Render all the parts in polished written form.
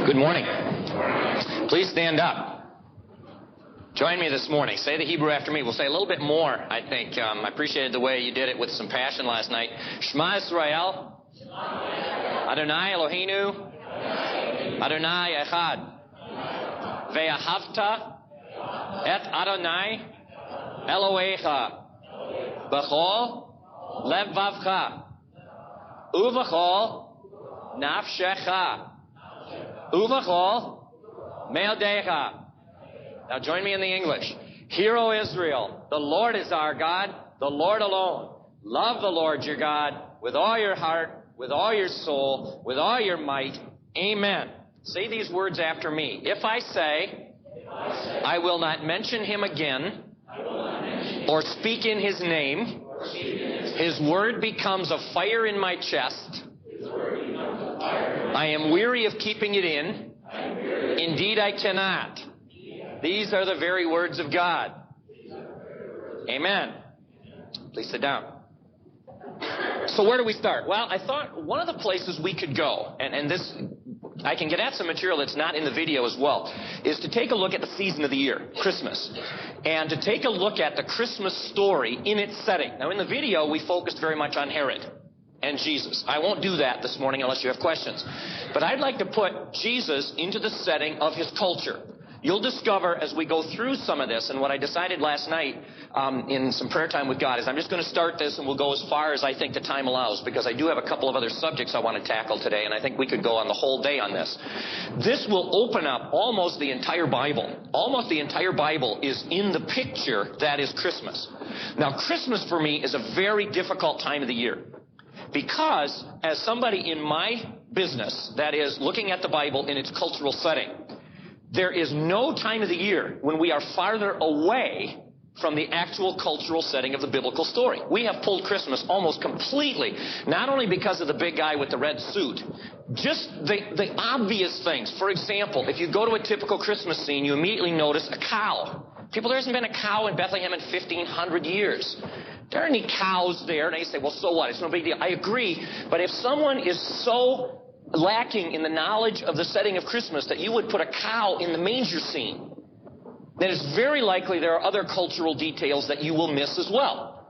Good morning. Please stand up. Join me this morning. Say the Hebrew after me. We'll say a little bit more, I think. I appreciated the way you did it with some passion last night. Shema Yisrael. Adonai Eloheinu. Adonai Echad. Ve'ahavta et Adonai Elohecha. B'chol levavcha. Uv'chol nafshecha. Uv'chol me'odecha. Now join me in the English. Hear, O Israel, the Lord is our God, the Lord alone. Love the Lord your God with all your heart, with all your soul, with all your might. Amen. Say these words after me. If I say, I will not mention him again, or speak in his name, his word becomes a fire in my chest. I am weary of keeping it in. Indeed, I cannot. These are the very words of God. Amen. Please sit down. So where do we start? Well, I thought one of the places we could go, and this, I can get at some material that's not in the video as well, is to take a look at the season of the year, Christmas, and to take a look at the Christmas story in its setting. Now, in the video, we focused very much on Herod and Jesus. I won't do that this morning unless you have questions. But I'd like to put Jesus into the setting of his culture. You'll discover as we go through some of this, and what I decided last night in some prayer time with God is I'm just going to start this and we'll go as far as I think the time allows, because I do have a couple of other subjects I want to tackle today, and I think we could go on the whole day on this. This will open up almost the entire Bible. Almost the entire Bible is in the picture that is Christmas. Now, Christmas for me is a very difficult time of the year, because as somebody in my business, that is looking at the Bible in its cultural setting, there is no time of the year when we are farther away from the actual cultural setting of the biblical story. We have pulled Christmas almost completely, not only because of the big guy with the red suit, just the obvious things. For example, if you go to a typical Christmas scene, you immediately notice a cow. People, there hasn't been a cow in Bethlehem in 1,500 years. There aren't any cows there. And they say, well, so what? It's no big deal. I agree. But if someone is so lacking in the knowledge of the setting of Christmas that you would put a cow in the manger scene, then it's very likely there are other cultural details that you will miss as well.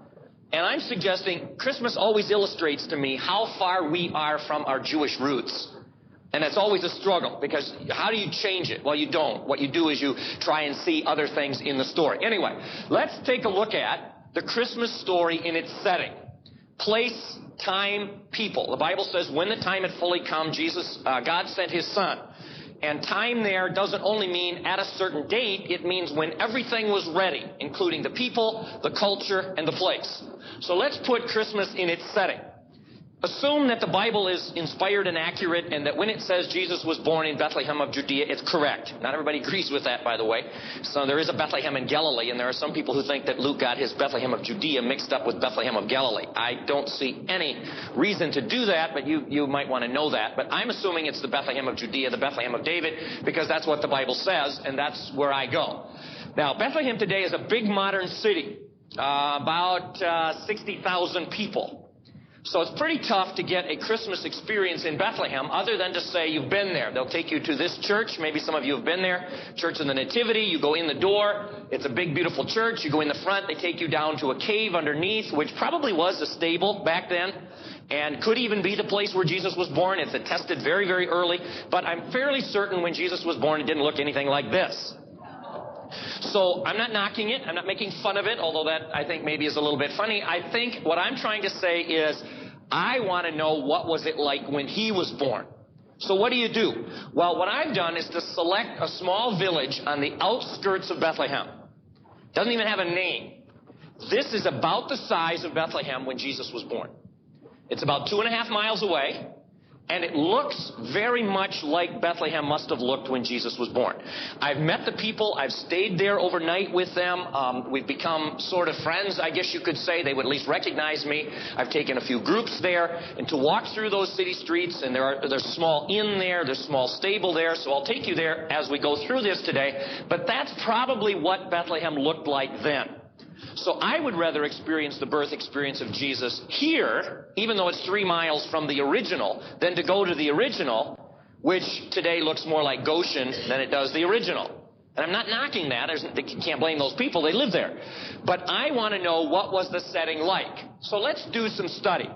And I'm suggesting Christmas always illustrates to me how far we are from our Jewish roots. And that's always a struggle, because how do you change it? Well, you don't. What you do is you try and see other things in the story. Anyway, let's take a look at the Christmas story in its setting. Place, time, people. The Bible says when the time had fully come, God sent his son. And time there doesn't only mean at a certain date, it means when everything was ready, including the people, the culture, and the place. So let's put Christmas in its setting. Assume that the Bible is inspired and accurate, and that when it says Jesus was born in Bethlehem of Judea, it's correct. Not everybody agrees with that, by the way. So there is a Bethlehem in Galilee, and there are some people who think that Luke got his Bethlehem of Judea mixed up with Bethlehem of Galilee. I don't see any reason to do that, but you might want to know that. But I'm assuming it's the Bethlehem of Judea, the Bethlehem of David, because that's what the Bible says, and that's where I go. Now, Bethlehem today is a big modern city, about 60,000 people. So it's pretty tough to get a Christmas experience in Bethlehem other than to say you've been there. They'll take you to this church. Maybe some of you have been there. Church of the Nativity. You go in the door. It's a big, beautiful church. You go in the front. They take you down to a cave underneath, which probably was a stable back then, and could even be the place where Jesus was born. It's attested very, very early. But I'm fairly certain when Jesus was born, it didn't look anything like this. So I'm not knocking it. I'm not making fun of it, although that I think maybe is a little bit funny. I think what I'm trying to say is I want to know what was it like when he was born. So what do you do? Well, what I've done is to select a small village on the outskirts of Bethlehem. Doesn't even have a name. This is about the size of Bethlehem when Jesus was born. It's about 2.5 miles away. And it looks very much like Bethlehem must have looked when Jesus was born. I've met the people. I've stayed there overnight with them. We've become sort of friends, I guess you could say. They would at least recognize me. I've taken a few groups there. And to walk through those city streets, and there's a small inn there, there's a small stable there. So I'll take you there as we go through this today. But that's probably what Bethlehem looked like then. So I would rather experience the birth experience of Jesus here, even though it's 3 miles from the original, than to go to the original which today looks more like Goshen than it does the original. And I'm not knocking that. You can't blame those people. They live there. But I want to know, what was the setting like? So let's do some study.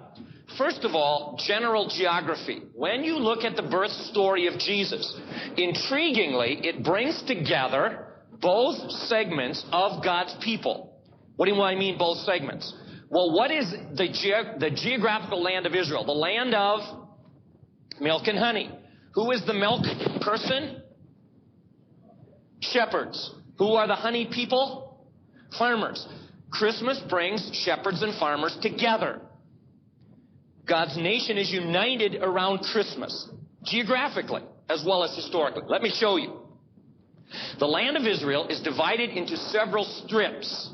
First of all, general geography. When you look at the birth story of Jesus, intriguingly, it brings together both segments of God's people. What do I mean, both segments? Well, what is the geographical land of Israel? The land of milk and honey. Who is the milk person? Shepherds. Who are the honey people? Farmers. Christmas brings shepherds and farmers together. God's nation is united around Christmas, geographically as well as historically. Let me show you. The land of Israel is divided into several strips.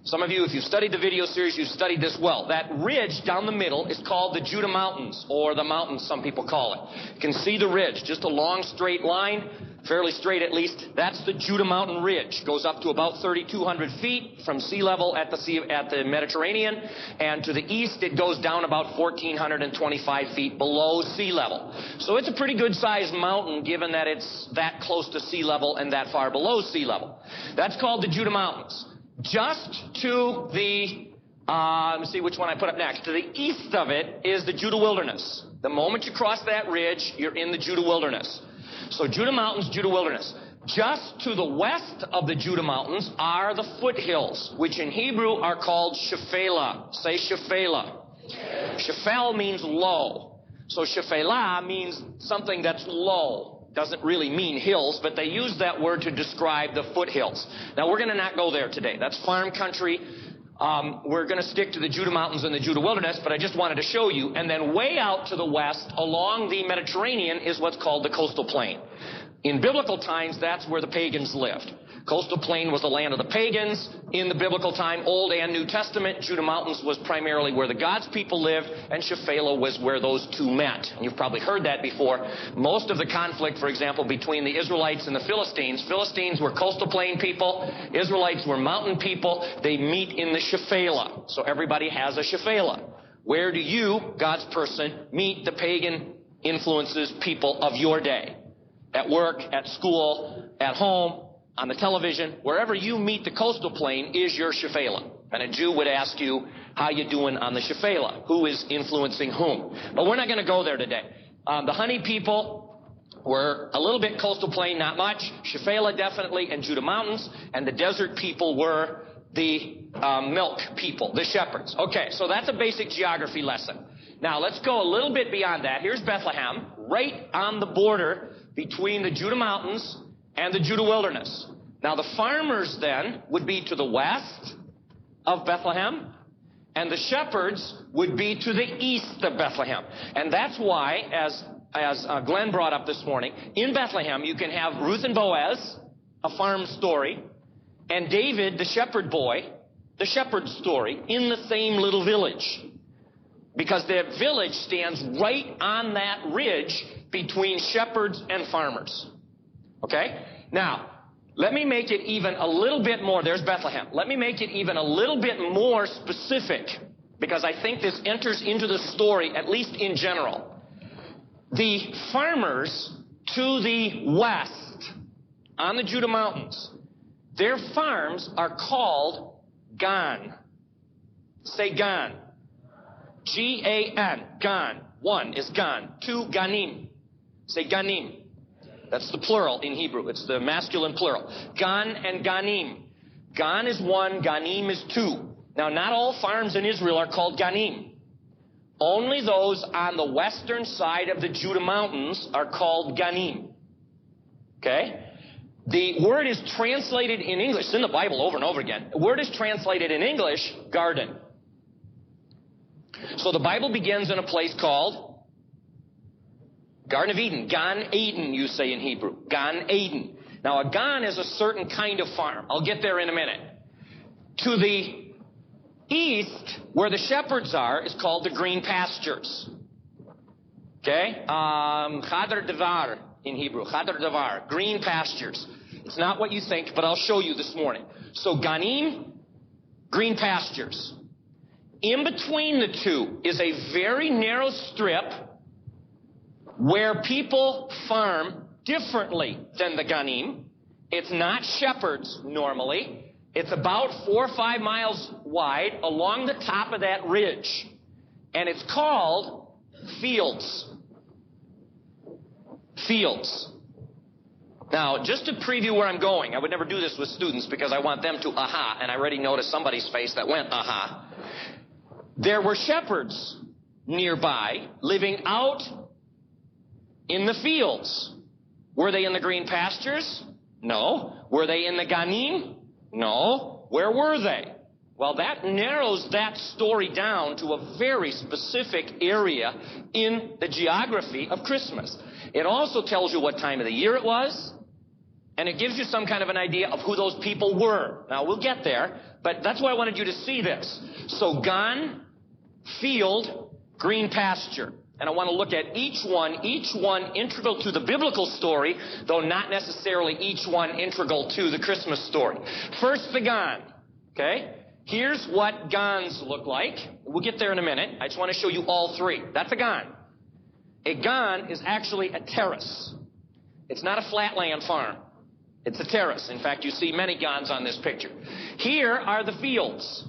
Some of you, if you've studied the video series, you've studied this well. That ridge down the middle is called the Judah Mountains, or the mountains, some people call it. You can see the ridge, just a long straight line, fairly straight at least. That's the Judah Mountain Ridge. Goes up to about 3,200 feet from sea level at the Mediterranean, and to the east it goes down about 1,425 feet below sea level. So it's a pretty good sized mountain, given that it's that close to sea level and that far below sea level. That's called the Judah Mountains. Just to the, let me see which one I put up next. To the east of it is the Judah Wilderness. The moment you cross that ridge, you're in the Judah Wilderness. So Judah Mountains, Judah Wilderness. Just to the west of the Judah Mountains are the foothills, which in Hebrew are called Shephelah. Say Shephelah. Shephel means low. So Shephelah means something that's low. Doesn't really mean hills, but they use that word to describe the foothills. Now, we're going to not go there today. That's farm country. We're going to stick to the Judah Mountains and the Judah Wilderness, but I just wanted to show you. And then way out to the west, along the Mediterranean, is what's called the coastal plain. In biblical times, that's where the pagans lived. Coastal plain was the land of the pagans. In the biblical time, Old and New Testament, Judah Mountains was primarily where the God's people lived, and Shephelah was where those two met. And you've probably heard that before. Most of the conflict, for example, between the Israelites and the Philistines were coastal plain people. Israelites were mountain people. They meet in the Shephelah. So everybody has a Shephelah. Where do you, God's person, meet the pagan influences people of your day? At work, at school, at home, on the television, wherever you meet the coastal plain is your Shephelah. And a Jew would ask you, how you doing on the Shephelah? Who is influencing whom? But we're not going to go there today. The honey people were a little bit coastal plain, not much. Shephelah definitely, and Judah Mountains. And the desert people were the milk people, the shepherds. Okay, so that's a basic geography lesson. Now, let's go a little bit beyond that. Here's Bethlehem, right on the border between the Judah Mountains and the Judah Wilderness. Now, the farmers then would be to the west of Bethlehem, and the shepherds would be to the east of Bethlehem. And that's why, as Glenn brought up this morning, in Bethlehem you can have Ruth and Boaz, a farm story, and David, the shepherd boy, the shepherd story, in the same little village. Because the village stands right on that ridge between shepherds and farmers. Okay? Now, let me make it even a little bit more. There's Bethlehem. Let me make it even a little bit more specific, because I think this enters into the story, at least in general. The farmers to the west on the Judah Mountains, their farms are called Gan. Say Gan. G-A-N. Gan. One is Gan. Two, Ganim. Say Ganim. That's the plural in Hebrew. It's the masculine plural. Gan and Ganim. Gan is one, Ganim is two. Now, not all farms in Israel are called Ganim. Only those on the western side of the Judah Mountains are called Ganim. Okay? The word is translated in English. It's in the Bible over and over again. The word is translated in English, garden. So the Bible begins in a place called Garden of Eden. Gan Eden, you say in Hebrew. Gan Eden. Now, a gan is a certain kind of farm. I'll get there in a minute. To the east, where the shepherds are, is called the green pastures. Okay? Chadar Devar in Hebrew. Chadar Devar. Green pastures. It's not what you think, but I'll show you this morning. So, Ganim, green pastures. In between the two is a very narrow strip where people farm differently than the Ganim. It's not shepherds normally. It's about 4 or 5 miles wide along the top of that ridge. And it's called fields. Fields. Now, just to preview where I'm going, I would never do this with students because I want them to aha, and I already noticed somebody's face that went aha. There were shepherds nearby living out in the fields. Were they in the green pastures? No. Were they in the Ganim? No. Where were they? Well, that narrows that story down to a very specific area in the geography of Christmas. It also tells you what time of the year it was, and it gives you some kind of an idea of who those people were. Now, we'll get there, but that's why I wanted you to see this. So, Gan, field, green pasture. And I want to look at each one integral to the biblical story, though not necessarily each one integral to the Christmas story. First, the Gan. Okay? Here's what Gans look like. We'll get there in a minute. I just want to show you all three. That's a Gan. A Gan is actually a terrace. It's not a flatland farm. It's a terrace. In fact, you see many Gans on this picture. Here are the fields.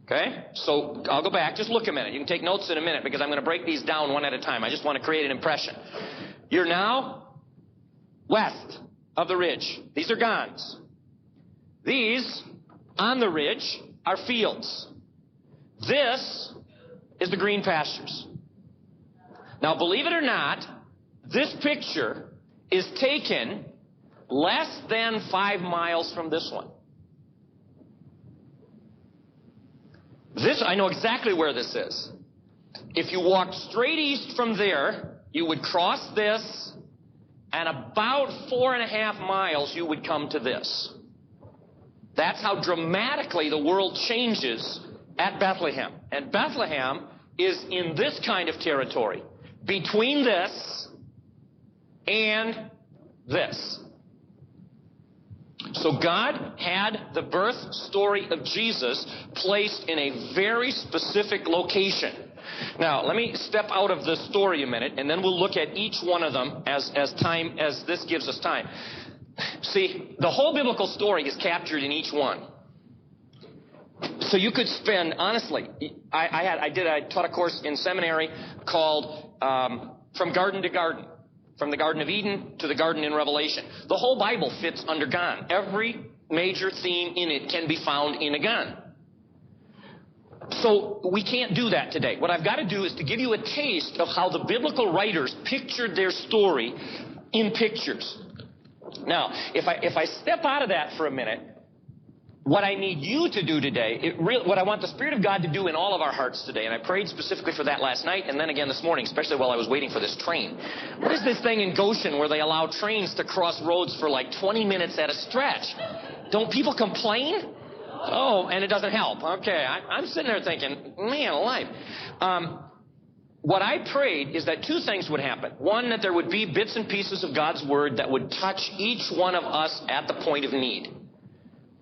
Okay? So I'll go back. Just look a minute. You can take notes in a minute because I'm going to break these down one at a time. I just want to create an impression. You're now west of the ridge. These are Gans. These, on the ridge, are fields. This is the green pastures. Now, believe it or not, this picture is taken less than 5 miles from this one. This, I know exactly where this is. If you walked straight east from there, you would cross this, and about 4.5 miles, you would come to this. That's how dramatically the world changes at Bethlehem. And Bethlehem is in this kind of territory, between this and this. So God had the birth story of Jesus placed in a very specific location. Now, let me step out of the story a minute, and then we'll look at each one of them as this gives us time. See, the whole biblical story is captured in each one. So you could spend, honestly, I taught a course in seminary called From Garden to Garden. From the Garden of Eden to the Garden in Revelation. The whole Bible fits under Gan. Every major theme in it can be found in a Gan. So we can't do that today. What I've got to do is to give you a taste of how the biblical writers pictured their story in pictures. Now, if I step out of that for a minute, what I need you to do today, what I want the Spirit of God to do in all of our hearts today, and I prayed specifically for that last night and then again this morning, especially while I was waiting for this train. What is this thing in Goshen where they allow trains to cross roads for like 20 minutes at a stretch? Don't people complain? Oh, and it doesn't help. Okay, I'm sitting there thinking, man alive. What I prayed is that two things would happen. One, that there would be bits and pieces of God's Word that would touch each one of us at the point of need.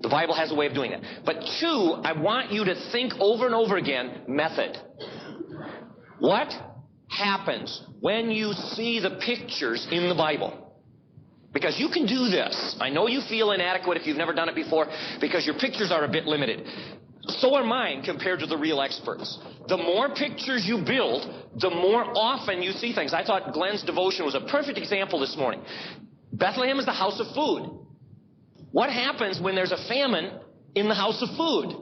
The Bible has a way of doing that. But two, I want you to think over and over again, method. What happens when you see the pictures in the Bible? Because you can do this. I know you feel inadequate if you've never done it before because your pictures are a bit limited. So are mine compared to the real experts. The more pictures you build, the more often you see things. I thought Glenn's devotion was a perfect example this morning. Bethlehem is the house of food. What happens when there's a famine in the house of food?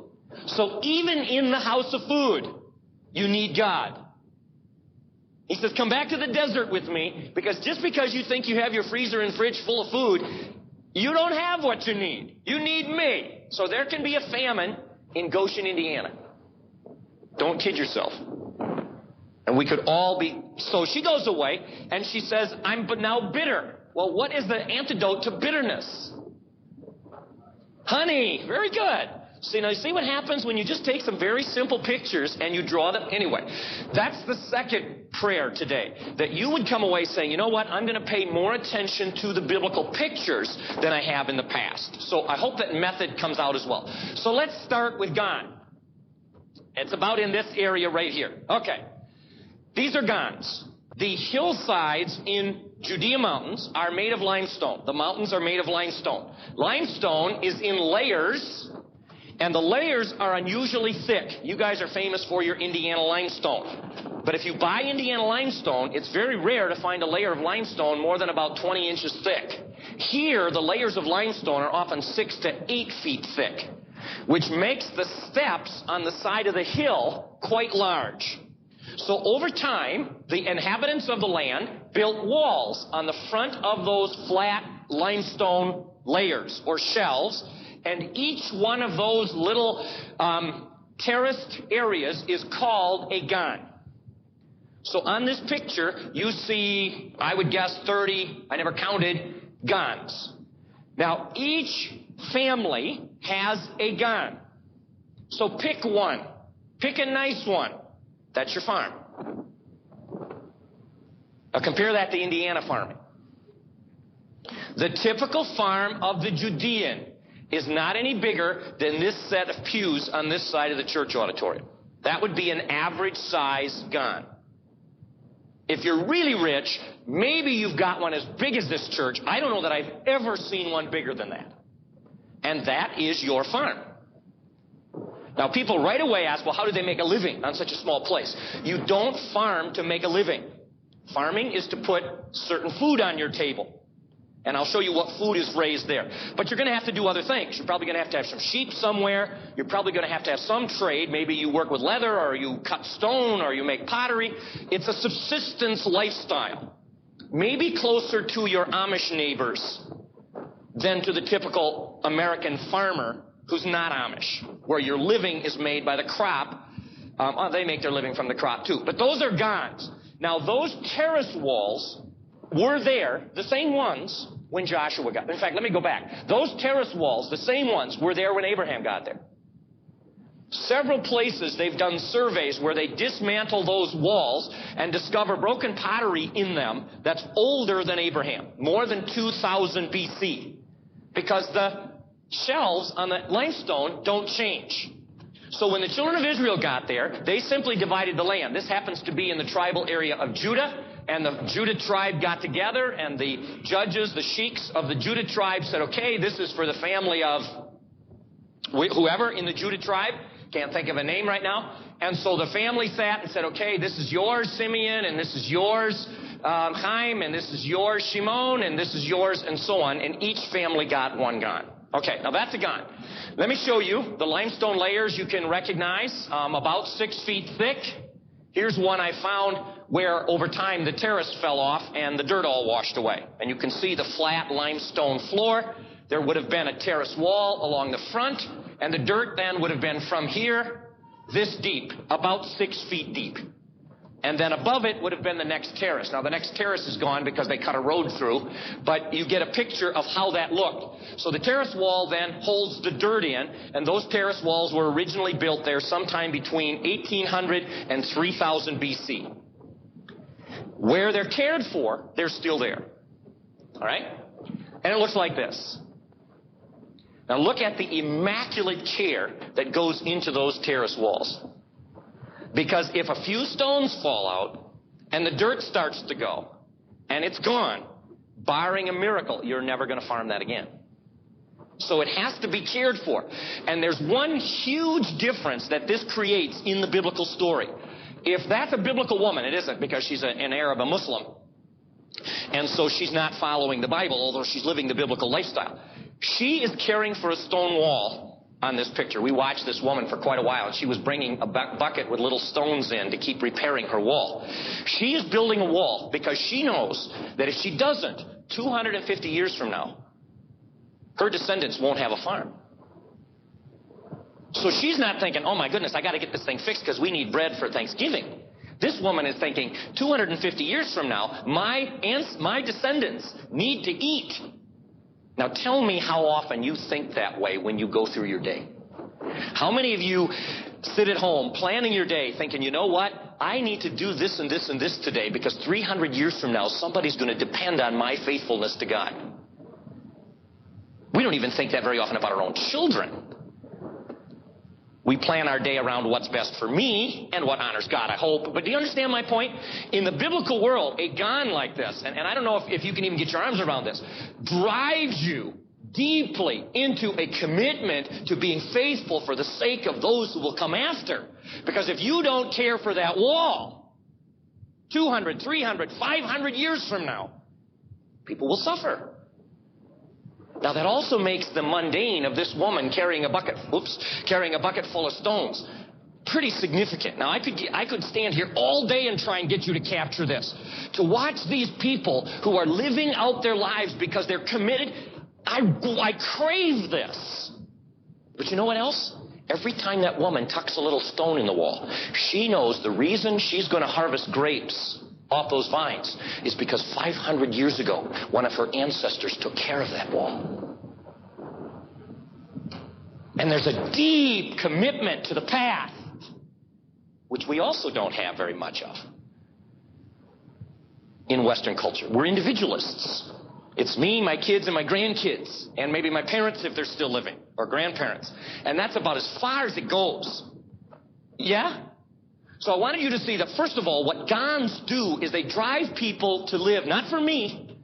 So even in the house of food, you need God. He says, come back to the desert with me, because just because you think you have your freezer and fridge full of food, you don't have what you need. You need me. So there can be a famine in Goshen, Indiana. Don't kid yourself. And we could all be... So she goes away, and she says, I'm now bitter. Well, what is the antidote to bitterness? Honey. Very good. See, now you see what happens when you just take some very simple pictures and you draw them? Anyway, that's the second prayer today. That you would come away saying, you know what, I'm going to pay more attention to the biblical pictures than I have in the past. So I hope that method comes out as well. So let's start with Gan. It's about in this area right here. Okay. These are Gans. The hillsides in Judea mountains are made of limestone. The mountains are made of limestone. Limestone is in layers, and the layers are unusually thick. You guys are famous for your Indiana limestone. But if you buy Indiana limestone, it's very rare to find a layer of limestone more than about 20 inches thick. Here, the layers of limestone are often 6 to 8 feet thick, which makes the steps on the side of the hill quite large. So over time, the inhabitants of the land built walls on the front of those flat limestone layers or shelves, and each one of those little terraced areas is called a gan. So on this picture, you see, I would guess 30, I never counted, gans. Now, each family has a gan. So pick one. Pick a nice one. That's your farm. Now compare that to Indiana farming. The typical farm of the Judean is not any bigger than this set of pews on this side of the church auditorium. That would be an average size gan. If you're really rich, maybe you've got one as big as this church. I don't know that I've ever seen one bigger than that. And that is your farm. Now, people right away ask, well, how do they make a living on such a small place? You don't farm to make a living. Farming is to put certain food on your table. And I'll show you what food is raised there. But you're going to have to do other things. You're probably going to have some sheep somewhere. You're probably going to have some trade. Maybe you work with leather, or you cut stone, or you make pottery. It's a subsistence lifestyle. Maybe closer to your Amish neighbors than to the typical American farmer who's not Amish, where your living is made by the crop. They make their living from the crop too. But those are gans. Now, those terrace walls were there, the same ones, when Joshua got there. In fact, let me go back. Those terrace walls, the same ones, were there when Abraham got there. Several places they've done surveys where they dismantle those walls and discover broken pottery in them that's older than Abraham, more than 2000 BC, because the shelves on the limestone don't change. So when the children of Israel got there, they simply divided the land. This happens to be in the tribal area of Judah, and the Judah tribe got together, and the judges, the sheiks of the Judah tribe said, okay, this is for the family of whoever in the Judah tribe. Can't think of a name right now. And so the family sat and said, okay, this is yours, Simeon, and this is yours, Chaim, and this is yours, Shimon, and this is yours, and so on. And each family got one gan. Okay, now that's a gan. Let me show you the limestone layers you can recognize, about 6 feet thick. Here's one I found where over time the terrace fell off and the dirt all washed away. And you can see the flat limestone floor. There would have been a terrace wall along the front, and the dirt then would have been from here, this deep, about 6 feet deep. And then above it would have been the next terrace. Now, the next terrace is gone because they cut a road through, but you get a picture of how that looked. So the terrace wall then holds the dirt in, and those terrace walls were originally built there sometime between 1800 and 3000 BC. Where they're cared for, they're still there. All right? And it looks like this. Now look at the immaculate care that goes into those terrace walls. Because if a few stones fall out and the dirt starts to go and it's gone, barring a miracle, you're never going to farm that again. So it has to be cared for. And there's one huge difference that this creates in the biblical story. If that's a biblical woman, it isn't, because she's an Arab, a Muslim. And so she's not following the Bible, although she's living the biblical lifestyle. She is caring for a stone wall on this picture. We watched this woman for quite a while, and she was bringing a bucket with little stones in to keep repairing her wall. She is building a wall because she knows that if she doesn't, 250 years from now, her descendants won't have a farm. So she's not thinking, oh my goodness, I got to get this thing fixed because we need bread for Thanksgiving. This woman is thinking, 250 years from now, my descendants need to eat. Now tell me how often you think that way when you go through your day. How many of you sit at home planning your day thinking, you know what? I need to do this and this and this today because 300 years from now somebody's going to depend on my faithfulness to God. We don't even think that very often about our own children. We plan our day around what's best for me and what honors God, I hope. But do you understand my point? In the biblical world, a gone like this, and I don't know if you can even get your arms around this, drives you deeply into a commitment to being faithful for the sake of those who will come after. Because if you don't care for that wall, 200, 300, 500 years from now, people will suffer. Now that also makes the mundane of this woman carrying a bucket full of stones pretty significant. Now I could stand here all day and try and get you to capture this. To watch these people who are living out their lives because they're committed, I crave this. But you know what else? Every time that woman tucks a little stone in the wall, she knows the reason she's going to harvest grapes off those vines is because 500 years ago, one of her ancestors took care of that wall. And there's a deep commitment to the past, which we also don't have very much of in Western culture. We're individualists. It's me, my kids, and my grandkids, and maybe my parents if they're still living, or grandparents. And that's about as far as it goes. Yeah? So I wanted you to see that, first of all, what Gons do is they drive people to live, not for me,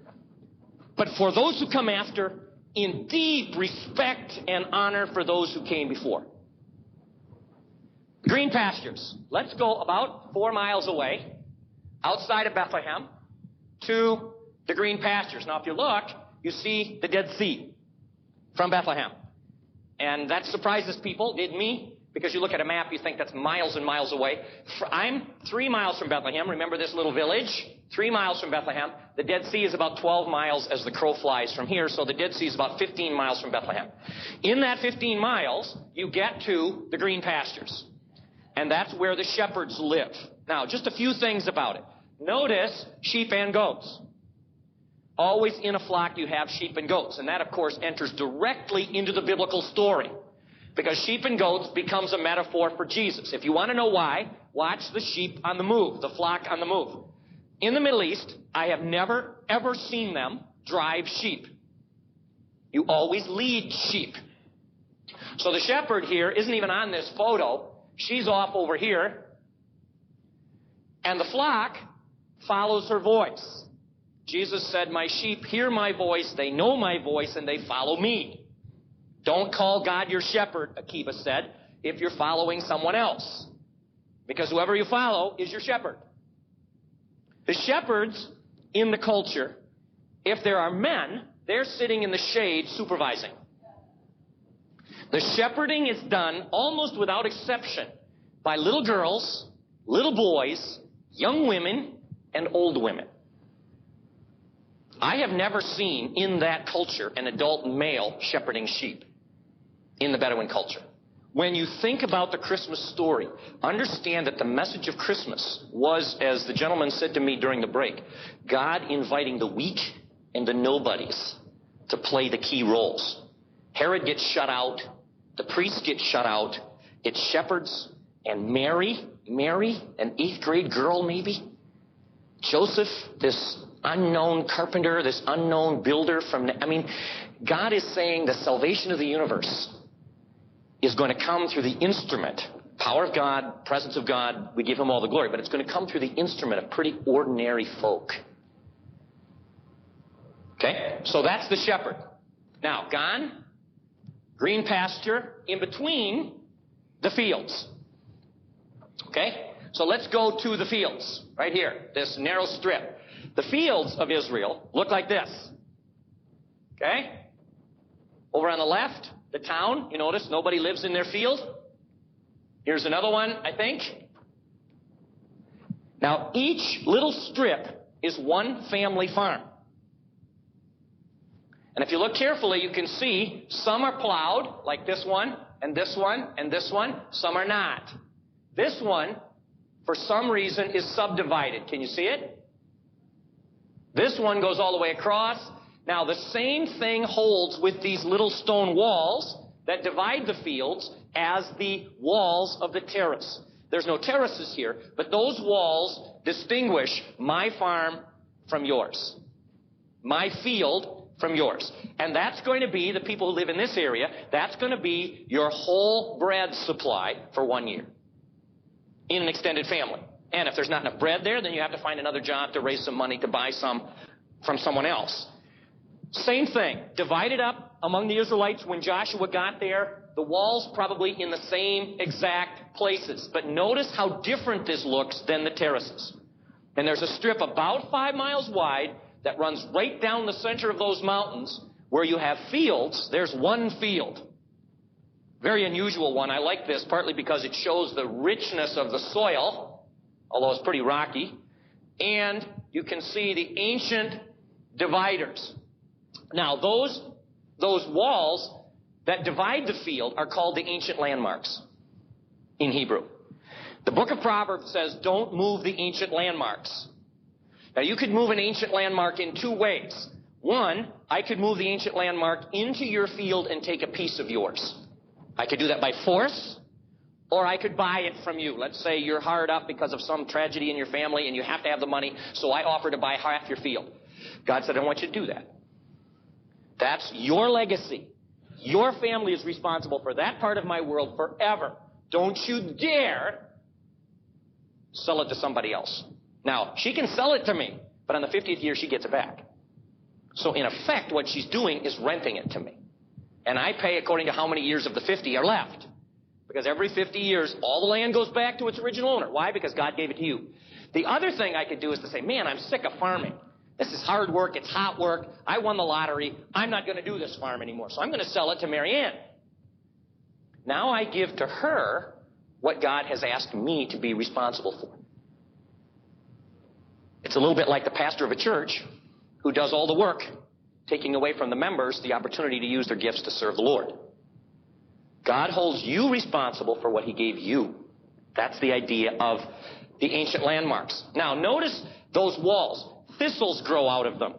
but for those who come after, in deep respect and honor for those who came before. Green pastures. Let's go about 4 miles away, outside of Bethlehem, to the green pastures. Now, if you look, you see the Dead Sea from Bethlehem. And that surprises people, did me. Because you look at a map, you think that's miles and miles away. I'm 3 miles from Bethlehem. Remember this little village? 3 miles from Bethlehem. The Dead Sea is about 12 miles as the crow flies from here. So the Dead Sea is about 15 miles from Bethlehem. In that 15 miles, you get to the green pastures. And that's where the shepherds live. Now, just a few things about it. Notice sheep and goats. Always in a flock you have sheep and goats. And that, of course, enters directly into the biblical story. Because sheep and goats becomes a metaphor for Jesus. If you want to know why, watch the sheep on the move, the flock on the move. In the Middle East, I have never, ever seen them drive sheep. You always lead sheep. So the shepherd here isn't even on this photo. She's off over here. And the flock follows her voice. Jesus said, "My sheep hear my voice, they know my voice, and they follow me." Don't call God your shepherd, Akiva said, if you're following someone else. Because whoever you follow is your shepherd. The shepherds in the culture, if there are men, they're sitting in the shade supervising. The shepherding is done almost without exception by little girls, little boys, young women, and old women. I have never seen in that culture an adult male shepherding sheep. In the Bedouin culture. When you think about the Christmas story, understand that the message of Christmas was, as the gentleman said to me during the break, God inviting the weak and the nobodies to play the key roles. Herod gets shut out. The priests get shut out. It's shepherds and Mary, an 8th grade girl maybe. Joseph, this unknown carpenter, this unknown builder God is saying the salvation of the universe is going to come through the instrument. Power of God, presence of God, we give him all the glory, but it's going to come through the instrument of pretty ordinary folk. Okay? So that's the shepherd. Now, gone, green pasture, in between the fields. Okay? So let's go to the fields, right here, this narrow strip. The fields of Israel look like this. Okay? Over on the left, the town, you notice nobody lives in their field. Here's another one, I think. Now, each little strip is one family farm. And if you look carefully, you can see some are plowed, like this one, and this one, and this one. Some are not. This one, for some reason, is subdivided. Can you see it? This one goes all the way across. Now, the same thing holds with these little stone walls that divide the fields as the walls of the terrace. There's no terraces here, but those walls distinguish my farm from yours. My field from yours. And that's going to be, the people who live in this area, that's going to be your whole bread supply for 1 year in an extended family. And if there's not enough bread there, then you have to find another job to raise some money to buy some from someone else. Same thing. Divided up among the Israelites when Joshua got there. The walls probably in the same exact places. But notice how different this looks than the terraces. And there's a strip about 5 miles wide that runs right down the center of those mountains where you have fields. There's one field. Very unusual one. I like this partly because it shows the richness of the soil, although it's pretty rocky. And you can see the ancient dividers. Now, those walls that divide the field are called the ancient landmarks in Hebrew. The book of Proverbs says, don't move the ancient landmarks. Now, you could move an ancient landmark in 2 ways. One, I could move the ancient landmark into your field and take a piece of yours. I could do that by force, or I could buy it from you. Let's say you're hard up because of some tragedy in your family and you have to have the money, so I offer to buy half your field. God said, I don't want you to do that. That's your legacy. Your family is responsible for that part of my world forever. Don't you dare sell it to somebody else. Now, she can sell it to me, but on the 50th year, she gets it back. So in effect, what she's doing is renting it to me. And I pay according to how many years of the 50 are left. Because every 50 years, all the land goes back to its original owner. Why? Because God gave it to you. The other thing I could do is to say, man, I'm sick of farming. This is hard work. It's hot work. I won the lottery. I'm not going to do this farm anymore. So I'm going to sell it to Mary Ann. Now I give to her what God has asked me to be responsible for. It's a little bit like the pastor of a church who does all the work, taking away from the members the opportunity to use their gifts to serve the Lord. God holds you responsible for what he gave you. That's the idea of the ancient landmarks. Now, notice those walls. Thistles grow out of them.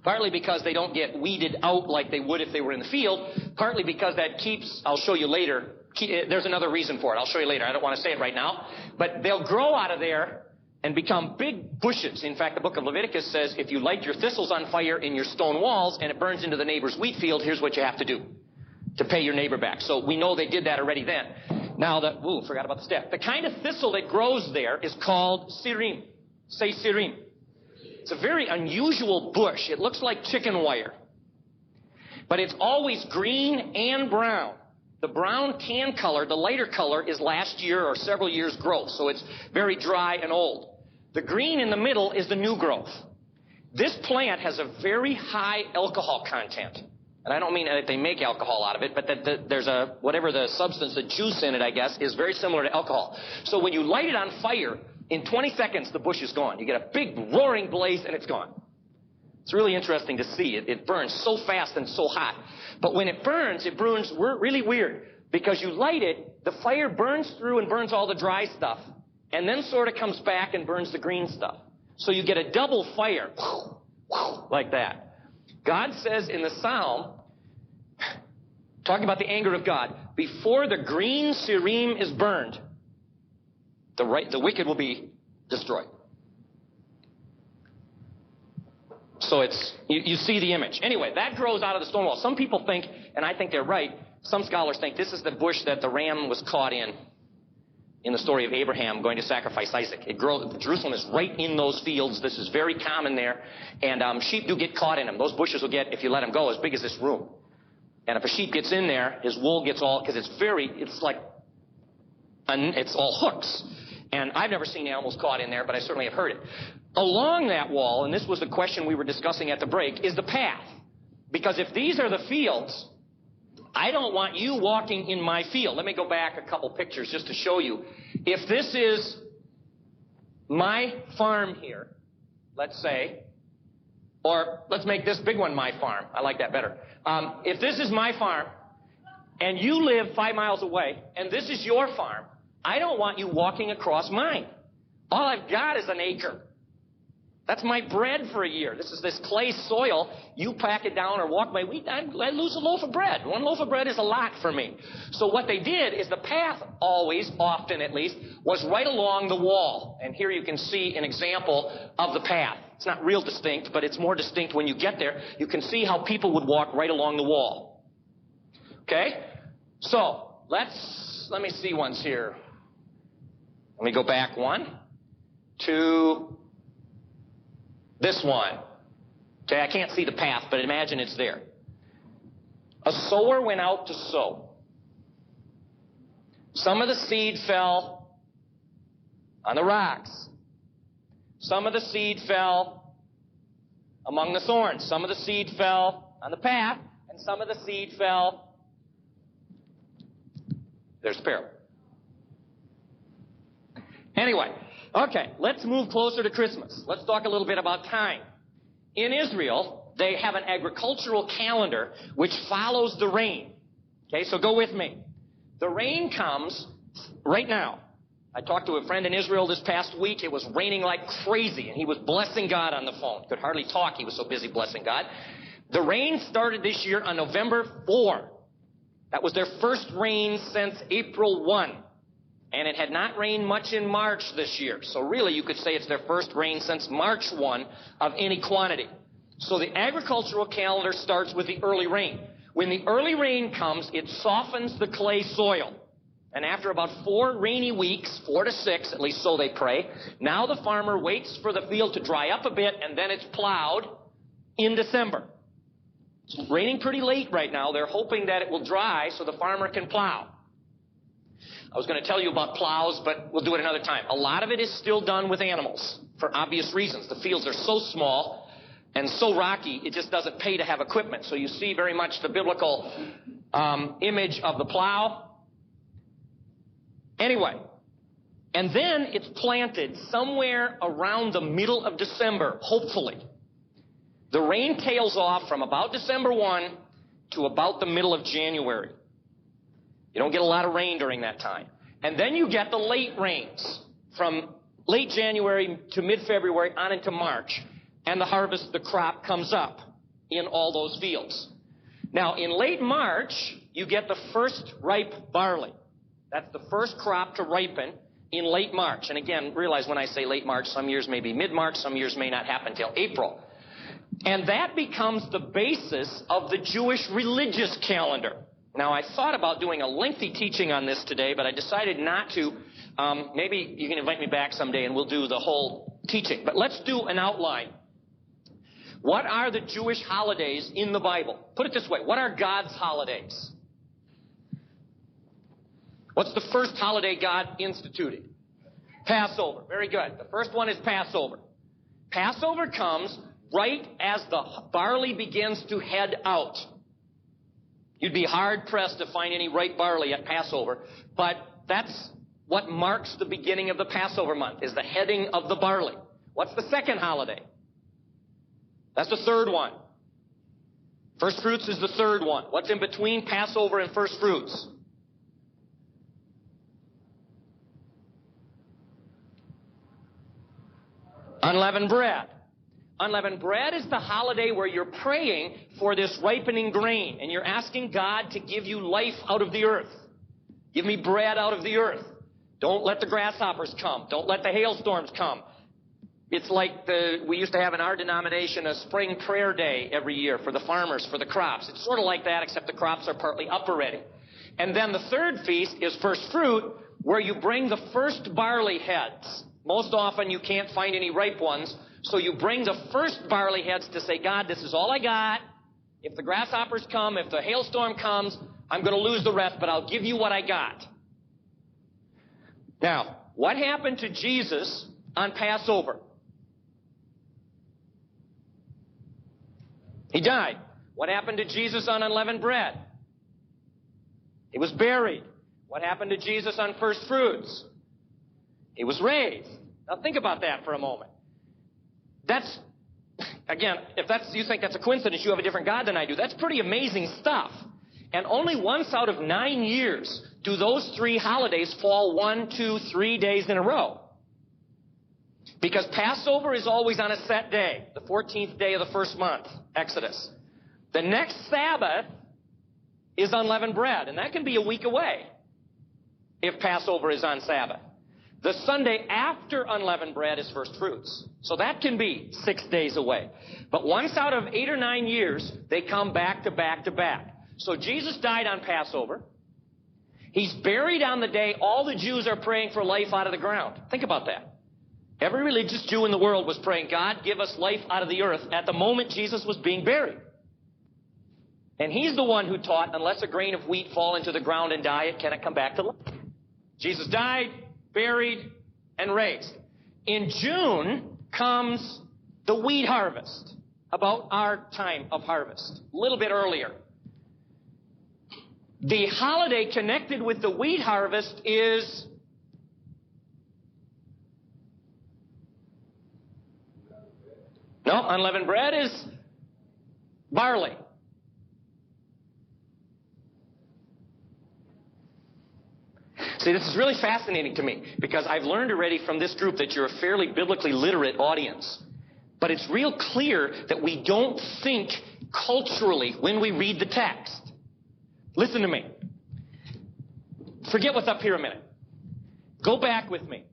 Partly because they don't get weeded out like they would if they were in the field. Partly because that keeps, I'll show you later, there's another reason for it. I'll show you later. I don't want to say it right now. But they'll grow out of there and become big bushes. In fact, the book of Leviticus says, if you light your thistles on fire in your stone walls and it burns into the neighbor's wheat field, here's what you have to do to pay your neighbor back. So we know they did that already then. Now, forgot about the step. The kind of thistle that grows there is called sirim. Say sirim. It's a very unusual bush. It looks like chicken wire. But it's always green and brown. The brown tan color, the lighter color, is last year or several years' growth. So it's very dry and old. The green in the middle is the new growth. This plant has a very high alcohol content. And I don't mean that they make alcohol out of it, but that there's whatever the substance, the juice in it, I guess, is very similar to alcohol. So when you light it on fire, in 20 seconds, the bush is gone. You get a big roaring blaze and it's gone. It's really interesting to see. It burns so fast and so hot. But when it burns really weird. Because you light it, the fire burns through and burns all the dry stuff. And then sort of comes back and burns the green stuff. So you get a double fire. Like that. God says in the Psalm, talking about the anger of God, before the green sirim is burned, the wicked will be destroyed. So you see the image. Anyway, that grows out of the stone wall. Some people think, and I think they're right, some scholars think this is the bush that the ram was caught in the story of Abraham going to sacrifice Isaac. Jerusalem is right in those fields. This is very common there. And sheep do get caught in them. Those bushes will get, if you let them go, as big as this room. And if a sheep gets in there, his wool gets all, because it's all hooks. And I've never seen animals caught in there, but I certainly have heard it. Along that wall, and this was the question we were discussing at the break, is the path. Because if these are the fields, I don't want you walking in my field. Let me go back a couple pictures just to show you. If this is my farm here, let's say, or let's make this big one my farm. I like that better. If this is my farm, and you live 5 miles away, and this is your farm, I don't want you walking across mine. All I've got is an acre. That's my bread for a year. This is this clay soil. You pack it down or walk my wheat, I lose a loaf of bread. 1 loaf of bread is a lot for me. So what they did is the path always, often at least, was right along the wall. And here you can see an example of the path. It's not real distinct, but it's more distinct when you get there. You can see how people would walk right along the wall. Okay? So, let me see once here. Let me go back one to this one. Okay, I can't see the path, but imagine it's there. A sower went out to sow. Some of the seed fell on the rocks. Some of the seed fell among the thorns. Some of the seed fell on the path, and some of the seed fell. There's the parable. Anyway, okay, let's move closer to Christmas. Let's talk a little bit about time. In Israel, they have an agricultural calendar which follows the rain. Okay, so go with me. The rain comes right now. I talked to a friend in Israel this past week. It was raining like crazy, and he was blessing God on the phone. Could hardly talk. He was so busy blessing God. The rain started this year on November 4. That was their first rain since April 1. And it had not rained much in March this year. So really, you could say it's their first rain since March 1 of any quantity. So the agricultural calendar starts with the early rain. When the early rain comes, it softens the clay soil. And after about 4 rainy weeks, 4 to 6, at least so they pray, now the farmer waits for the field to dry up a bit, and then it's plowed in December. It's raining pretty late right now. They're hoping that it will dry so the farmer can plow. I was going to tell you about plows, but we'll do it another time. A lot of it is still done with animals for obvious reasons. The fields are so small and so rocky, it just doesn't pay to have equipment. So you see very much the biblical image of the plow. Anyway, and then it's planted somewhere around the middle of December, hopefully. The rain tails off from about December 1 to about the middle of January. You don't get a lot of rain during that time. And then you get the late rains from late January to mid-February on into March. And the harvest, the crop comes up in all those fields. Now, in late March, you get the first ripe barley. That's the first crop to ripen in late March. And again, realize when I say late March, some years may be mid-March, some years may not happen till April. And that becomes the basis of the Jewish religious calendar. Now, I thought about doing a lengthy teaching on this today, but I decided not to. Maybe you can invite me back someday and we'll do the whole teaching. But let's do an outline. What are the Jewish holidays in the Bible? Put it this way. What are God's holidays? What's the first holiday God instituted? Passover. Very good. The first one is Passover. Passover comes right as the barley begins to head out. You'd be hard-pressed to find any ripe barley at Passover, but that's what marks the beginning of the Passover month, is the heading of the barley. What's the second holiday? That's the third one. First fruits is the third one. What's in between Passover and first fruits? Unleavened bread. Unleavened bread is the holiday where you're praying for this ripening grain, and you're asking God to give you life out of the earth. Give me bread out of the earth. Don't let the grasshoppers come. Don't let the hailstorms come. It's like we used to have in our denomination a spring prayer day every year for the farmers, for the crops. It's sort of like that, except the crops are partly up already. And then the third feast is first fruit, where you bring the first barley heads. Most often you can't find any ripe ones, so you bring the first barley heads to say, God, this is all I got. If the grasshoppers come, if the hailstorm comes, I'm going to lose the rest, but I'll give you what I got. Now, what happened to Jesus on Passover? He died. What happened to Jesus on unleavened bread? He was buried. What happened to Jesus on first fruits? He was raised. Now think about that for a moment. That's, again, if you think that's a coincidence, you have a different God than I do. That's pretty amazing stuff. And only once out of 9 years do those 3 holidays fall 1, 2, 3 days in a row. Because Passover is always on a set day, the 14th day of the first month, Exodus. The next Sabbath is unleavened bread, and that can be a week away if Passover is on Sabbath. The Sunday after unleavened bread is first fruits. So that can be 6 days away. But once out of 8 or 9 years, they come back to back to back. So Jesus died on Passover. He's buried on the day all the Jews are praying for life out of the ground. Think about that. Every religious Jew in the world was praying, God, give us life out of the earth at the moment Jesus was being buried. And he's the one who taught, unless a grain of wheat fall into the ground and die, it cannot come back to life. Jesus died, buried, and raised. In June comes the wheat harvest, about our time of harvest, a little bit earlier. The holiday connected with the wheat harvest is unleavened bread is barley. See, this is really fascinating to me because I've learned already from this group that you're a fairly biblically literate audience. But it's real clear that we don't think culturally when we read the text. Listen to me. Forget what's up here a minute. Go back with me.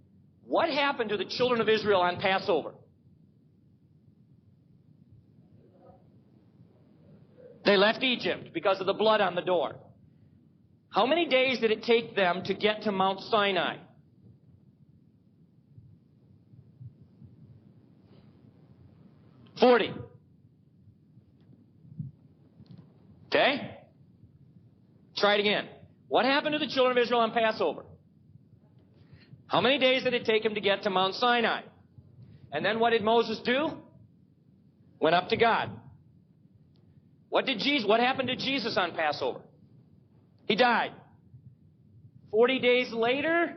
What happened to the children of Israel on Passover? They left Egypt because of the blood on the door. How many days did it take them to get to Mount Sinai? 40. Okay? Try it again. What happened to the children of Israel on Passover? How many days did it take them to get to Mount Sinai? And then what did Moses do? Went up to God. What happened to Jesus on Passover? He died. 40 days later,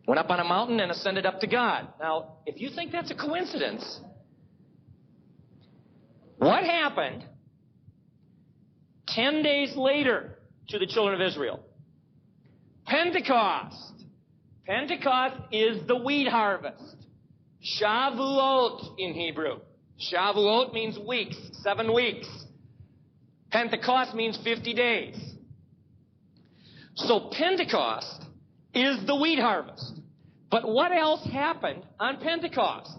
went up on a mountain and ascended up to God. Now, if you think that's a coincidence, what happened 10 days later to the children of Israel? Pentecost. Pentecost is the wheat harvest. Shavuot in Hebrew. Shavuot means weeks, 7 weeks. Pentecost means 50 days. So Pentecost is the wheat harvest. But what else happened on Pentecost?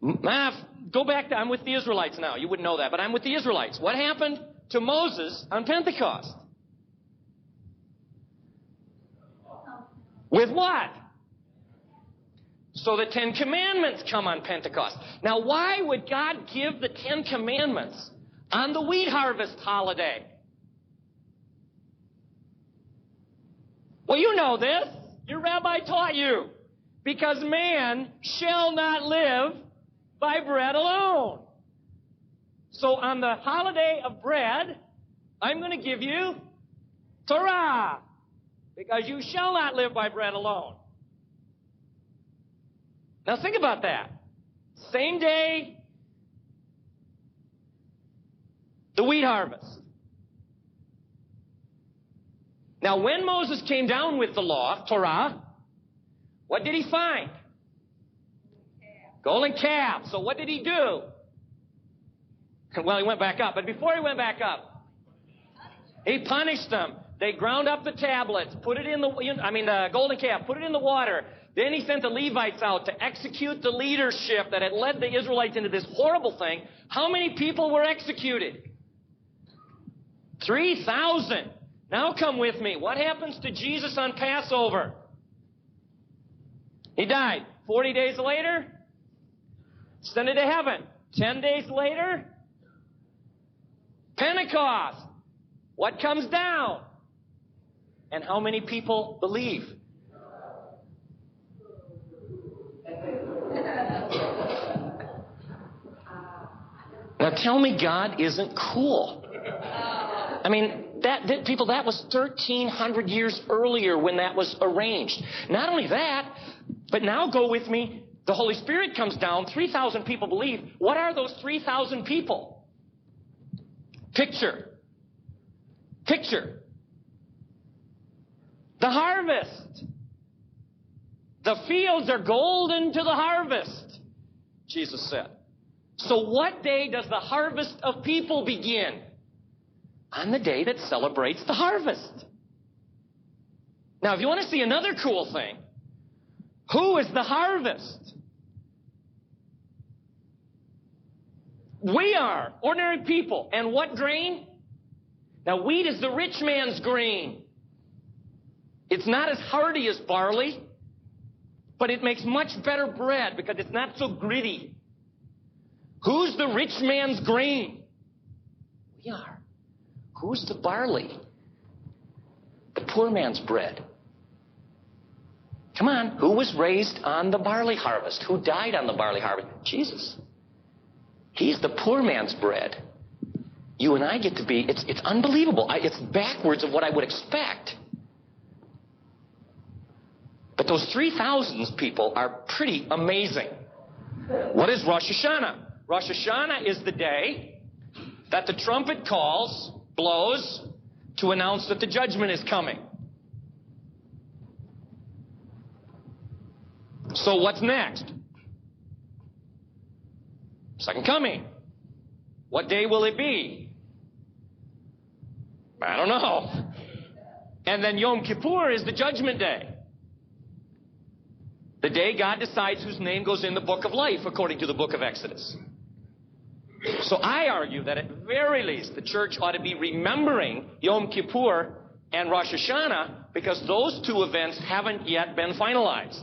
Go back to, I'm with the Israelites now. You wouldn't know that, but I'm with the Israelites. What happened to Moses on Pentecost? With what? So the 10 Commandments come on Pentecost. Now, why would God give the 10 Commandments on the wheat harvest holiday? Well, you know this. Your rabbi taught you. Because man shall not live by bread alone. So on the holiday of bread, I'm going to give you Torah. Because you shall not live by bread alone. Now think about that. Same day, the wheat harvest. Now when Moses came down with the law, Torah, what did he find? Golden calf. So what did he do? Well, he went back up. But before he went back up, he punished them. They ground up the tablets, put it in the golden calf, put it in the water. Then he sent the Levites out to execute the leadership that had led the Israelites into this horrible thing. How many people were executed? 3,000. Now come with me. What happens to Jesus on Passover? He died. 40 days later, ascended to heaven. 10 days later, Pentecost. What comes down? And how many people believe? Now tell me God isn't cool. I mean, that was 1,300 years earlier when that was arranged. Not only that, but now go with me. The Holy Spirit comes down. 3,000 people believe. What are those 3,000 people? Picture. The harvest. The fields are golden to the harvest, Jesus said. So what day does the harvest of people begin? on the day that celebrates the harvest. Now, if you want to see another cool thing, who is the harvest? We are, ordinary people. And what grain? Now, wheat is the rich man's grain. It's not as hardy as barley, but it makes much better bread because it's not so gritty. Who's the rich man's grain? We are. Who's the barley? The poor man's bread. Come on, who was raised on the barley harvest? Who died on the barley harvest? Jesus. He's the poor man's bread. You and I get to be, it's unbelievable. It's backwards of what I would expect. But those 3,000 people are pretty amazing. What is Rosh Hashanah? Rosh Hashanah is the day that the trumpet blows to announce that the judgment is coming. So what's next? Second coming. What day will it be? I don't know. And then Yom Kippur is the judgment day. The day God decides whose name goes in the book of life, according to the book of Exodus. So I argue that at very least the church ought to be remembering Yom Kippur and Rosh Hashanah because those two events haven't yet been finalized.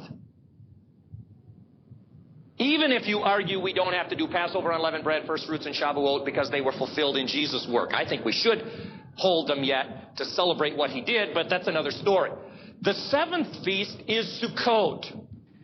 Even if you argue we don't have to do Passover, unleavened bread, first fruits, and Shavuot because they were fulfilled in Jesus' work. I think we should hold them yet to celebrate what he did, but that's another story. The seventh feast is Sukkot.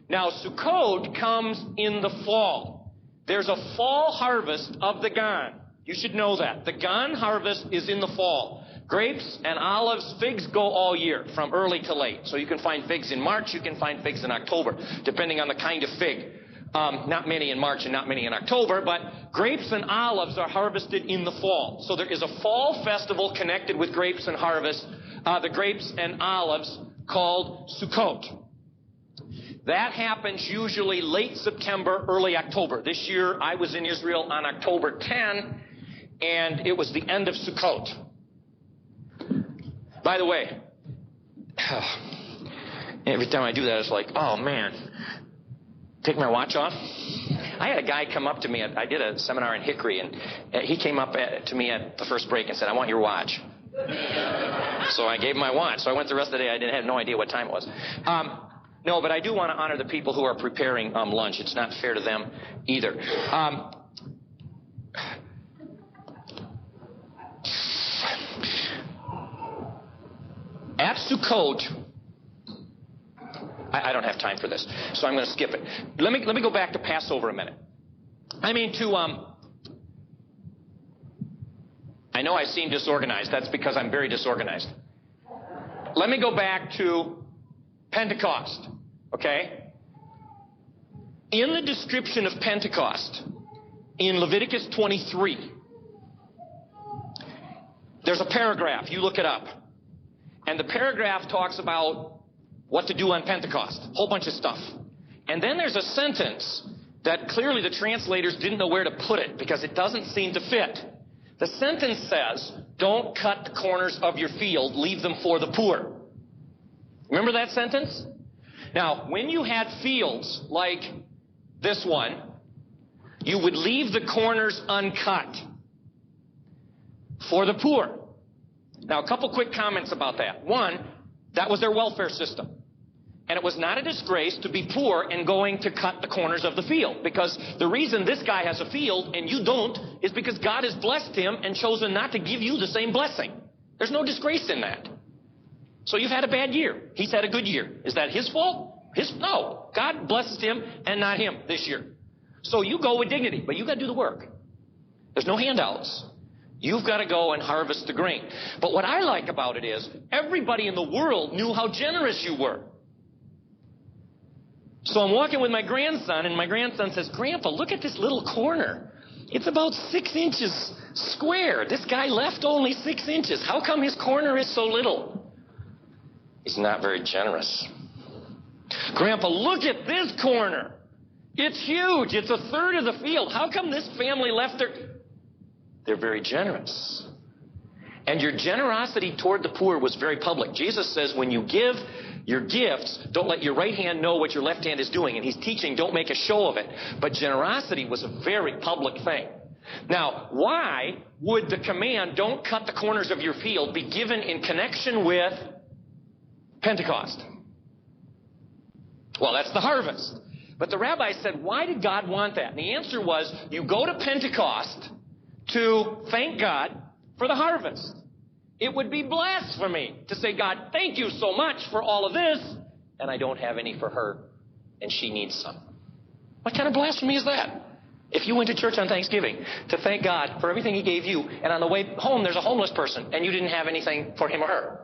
Now, Sukkot comes in the fall. There's a fall harvest of the Gan. You should know that. The Gan harvest is in the fall. Grapes and olives, figs go all year, from early to late. So you can find figs in March, you can find figs in October, depending on the kind of fig. Not many in March and not many in October, but grapes and olives are harvested in the fall. So there is a fall festival connected with grapes and harvest, the grapes and olives, called Sukkot. That happens usually late September, early October. This year I was in Israel on October 10, and it was the end of Sukkot. By the way, every time I do that, it's like, oh man, take my watch off. I had a guy come up to me. I did a seminar in Hickory, and he came up to me at the first break and said, I want your watch. So I gave him my watch. So I went the rest of the day. I had no idea what time it was. No, but I do want to honor the people who are preparing lunch. It's not fair to them either. At Sukkot, I don't have time for this, so I'm going to skip it. Let me go back to Passover a minute. I know I seem disorganized. That's because I'm very disorganized. Let me go back to Pentecost, okay? In the description of Pentecost, in Leviticus 23, there's a paragraph. You look it up. And the paragraph talks about what to do on Pentecost. A whole bunch of stuff. And then there's a sentence that clearly the translators didn't know where to put it because it doesn't seem to fit. The sentence says, don't cut the corners of your field, leave them for the poor. Remember that sentence? Now, when you had fields like this one, you would leave the corners uncut for the poor. Now, a couple quick comments about that. One, that was their welfare system. And it was not a disgrace to be poor and going to cut the corners of the field. Because the reason this guy has a field and you don't is because God has blessed him and chosen not to give you the same blessing. There's no disgrace in that. So you've had a bad year. He's had a good year. Is that his fault? No. God blesses him and not him this year. So you go with dignity, but you got to do the work. There's no handouts. You've got to go and harvest the grain. But what I like about it is everybody in the world knew how generous you were. So I'm walking with my grandson, and my grandson says, Grandpa, look at this little corner. It's about 6 inches square. This guy left only 6 inches. How come his corner is so little? He's not very generous. Grandpa, look at this corner. It's huge. It's a third of the field. How come this family left their... They're very generous. And your generosity toward the poor was very public. Jesus says when you give your gifts, don't let your right hand know what your left hand is doing. And he's teaching, don't make a show of it. But generosity was a very public thing. Now, why would the command, don't cut the corners of your field, be given in connection with Pentecost? Well, that's the harvest. But the rabbi said, why did God want that? And the answer was, you go to Pentecost to thank God for the harvest. It would be blasphemy to say, God, thank you so much for all of this, and I don't have any for her, and she needs some. What kind of blasphemy is that? If you went to church on Thanksgiving to thank God for everything he gave you, and on the way home there's a homeless person, and you didn't have anything for him or her,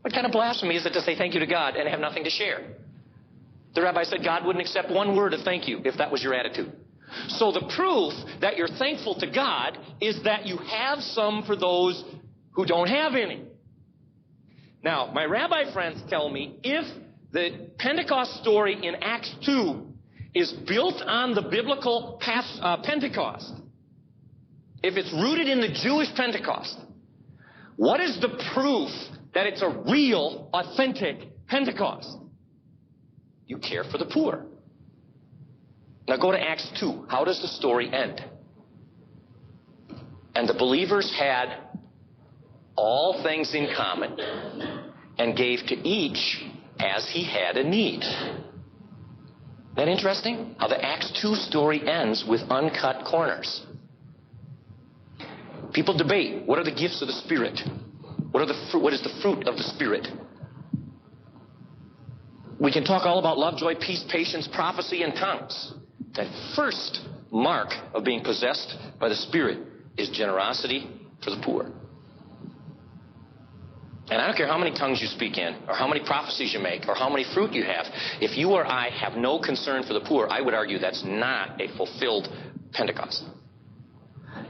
what kind of blasphemy is it to say thank you to God and have nothing to share? The rabbi said God wouldn't accept one word of thank you if that was your attitude. So the proof that you're thankful to God is that you have some for those who don't have any. Now, my rabbi friends tell me if the Pentecost story in Acts 2 is built on the biblical Pentecost, if it's rooted in the Jewish Pentecost, what is the proof that it's a real, authentic Pentecost? You care for the poor. Now go to Acts 2. How does the story end? And the believers had all things in common and gave to each as he had a need. Isn't that interesting? How the Acts 2 story ends with uncut corners. People debate, what are the gifts of the Spirit? What is the fruit of the Spirit? We can talk all about love, joy, peace, patience, prophecy, and tongues. That first mark of being possessed by the Spirit is generosity for the poor. And I don't care how many tongues you speak in, or how many prophecies you make, or how many fruit you have. If you or I have no concern for the poor, I would argue that's not a fulfilled Pentecost.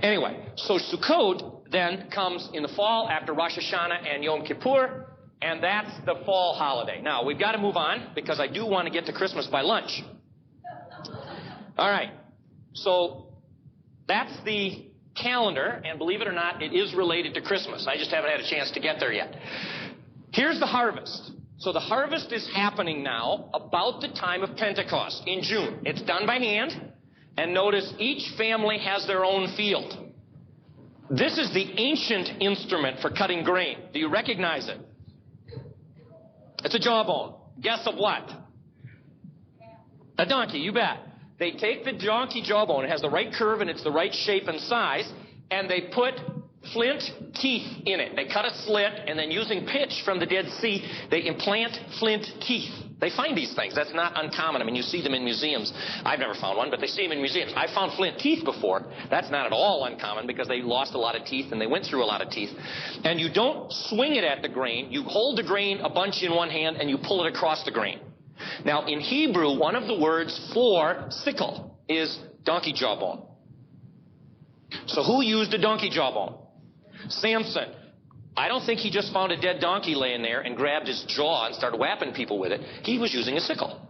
Anyway, so Sukkot then comes in the fall after Rosh Hashanah and Yom Kippur, and that's the fall holiday. Now, we've got to move on, because I do want to get to Christmas by lunch. All right, so that's the calendar, and believe it or not, it is related to Christmas. I just haven't had a chance to get there yet. Here's the harvest. So the harvest is happening now about the time of Pentecost in June. It's done by hand, and notice each family has their own field. This is the ancient instrument for cutting grain. Do you recognize it? It's a jawbone. Guess of what? A donkey, you bet. They take the donkey jawbone, it has the right curve and it's the right shape and size, and they put flint teeth in it. They cut a slit, and then using pitch from the Dead Sea, they implant flint teeth. They find these things. That's not uncommon. I mean, you see them in museums. I've never found one, but they see them in museums. I've found flint teeth before. That's not at all uncommon, because they lost a lot of teeth and they went through a lot of teeth. And you don't swing it at the grain. You hold the grain a bunch in one hand and you pull it across the grain. Now, in Hebrew, one of the words for sickle is donkey jawbone. So who used a donkey jawbone? Samson. I don't think he just found a dead donkey laying there and grabbed his jaw and started whapping people with it. He was using a sickle,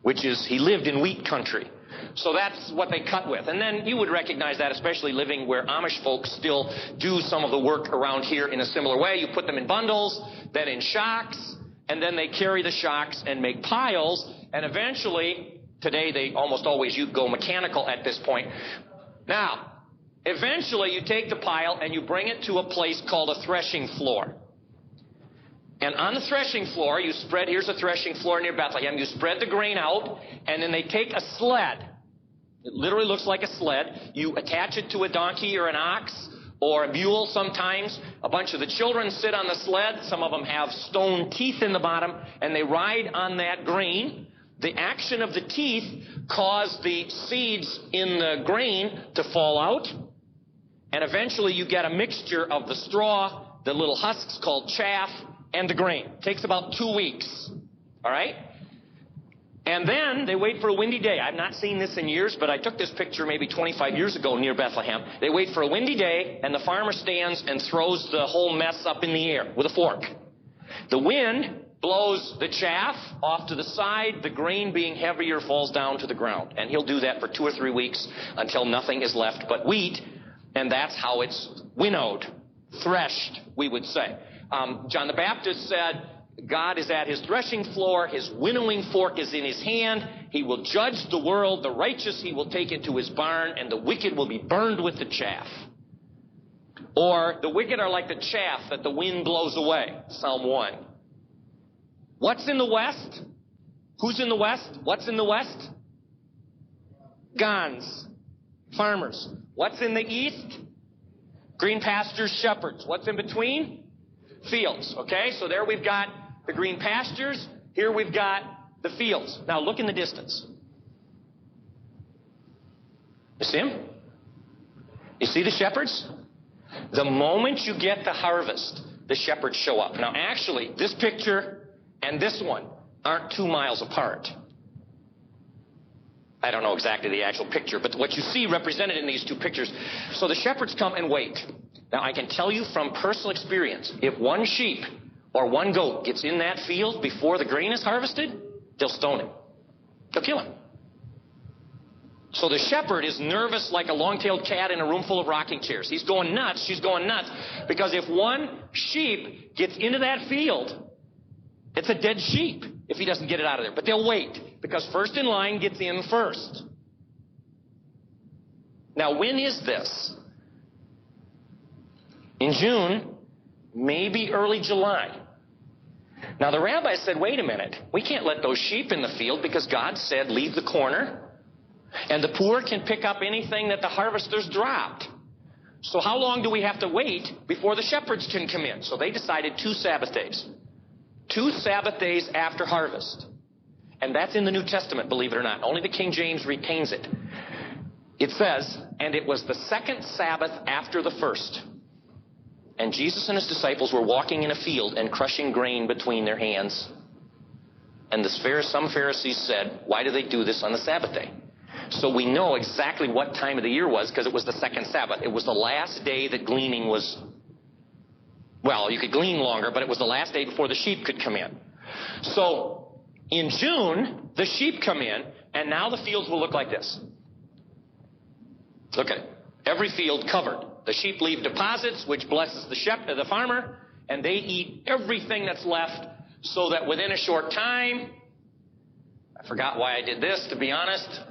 which is, he lived in wheat country. So that's what they cut with. And then you would recognize that, especially living where Amish folks still do some of the work around here in a similar way. You put them in bundles, then in shocks, and then they carry the shocks and make piles, and eventually, today they almost always go mechanical at this point. Now, eventually you take the pile and you bring it to a place called a threshing floor. And on the threshing floor, you spread, here's a threshing floor near Bethlehem, you spread the grain out, and then they take a sled. It literally looks like a sled. You attach it to a donkey or an ox, or a mule sometimes. A bunch of the children sit on the sled. Some of them have stone teeth in the bottom, and they ride on that grain. The action of the teeth cause the seeds in the grain to fall out, and eventually you get a mixture of the straw, the little husks called chaff, and the grain. It takes about 2 weeks. All right? And then they wait for a windy day. I've not seen this in years, but I took this picture maybe 25 years ago near Bethlehem. They wait for a windy day, and the farmer stands and throws the whole mess up in the air with a fork. The wind blows the chaff off to the side. The grain, being heavier, falls down to the ground. And he'll do that for 2 or 3 weeks until nothing is left but wheat, and that's how it's winnowed. threshed, we would say. John the Baptist said, God is at his threshing floor. His winnowing fork is in his hand. He will judge the world. The righteous he will take into his barn, and the wicked will be burned with the chaff. Or the wicked are like the chaff that the wind blows away. Psalm 1. What's in the west? Who's in the west? What's in the west? Gons. Farmers. What's in the east? Green pastures, shepherds. What's in between? Fields. Okay, so there we've got the green pastures. Here we've got the fields. Now look in the distance. You see them? You see the shepherds? The moment you get the harvest, the shepherds show up. Now actually, this picture and this one aren't 2 miles apart. I don't know exactly the actual picture, but what you see represented in these two pictures. So the shepherds come and wait. Now I can tell you from personal experience, if one sheep or one goat gets in that field before the grain is harvested, they'll stone him. They'll kill him. So the shepherd is nervous like a long-tailed cat in a room full of rocking chairs. He's going nuts, she's going nuts. Because if one sheep gets into that field, it's a dead sheep if he doesn't get it out of there. But they'll wait, because first in line gets in first. Now, when is this? In June, maybe early July. Now, the rabbi said, wait a minute. We can't let those sheep in the field because God said, leave the corner, and the poor can pick up anything that the harvesters dropped. So how long do we have to wait before the shepherds can come in? So they decided 2 Sabbath days. 2 Sabbath days after harvest. And that's in the New Testament, believe it or not. Only the King James retains it. It says, and it was the 2nd Sabbath after the first. And Jesus and his disciples were walking in a field and crushing grain between their hands. And some Pharisees said, why do they do this on the Sabbath day? So we know exactly what time of the year was because it was the 2nd Sabbath. It was the last day that gleaning was, well, you could glean longer, but it was the last day before the sheep could come in. So in June, the sheep come in, and now the fields will look like this. Look at it. Every field covered. The sheep leave deposits, which blesses the farmer, and they eat everything that's left, so that within a short time, I forgot why I did this, to be honest.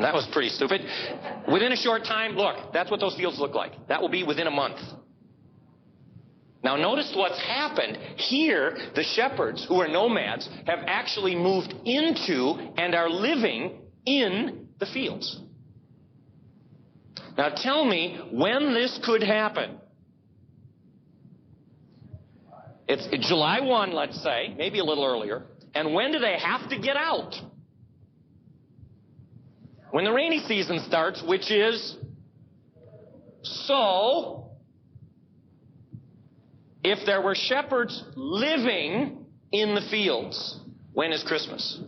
That was pretty stupid. Within a short time, look, that's what those fields look like. That will be within a month. Now notice what's happened. Here, the shepherds, who are nomads, have actually moved into and are living in the fields. Now tell me when this could happen. It's July 1, let's say, maybe a little earlier. And when do they have to get out? When the rainy season starts, which is so. If there were shepherds living in the fields, when is Christmas?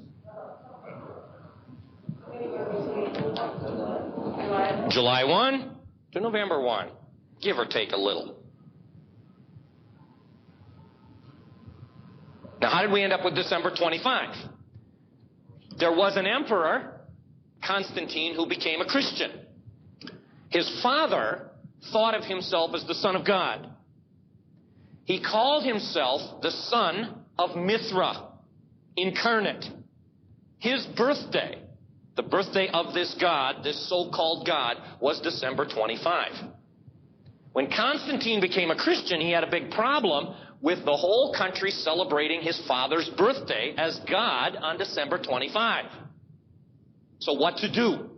July 1 to November 1, give or take a little. Now, how did we end up with December 25? There was an emperor, Constantine, who became a Christian. His father thought of himself as the Son of God. He called himself the son of Mithra, incarnate. His birthday, the birthday of this God, this so-called God, was December 25. When Constantine became a Christian, he had a big problem with the whole country celebrating his father's birthday as God on December 25. So what to do?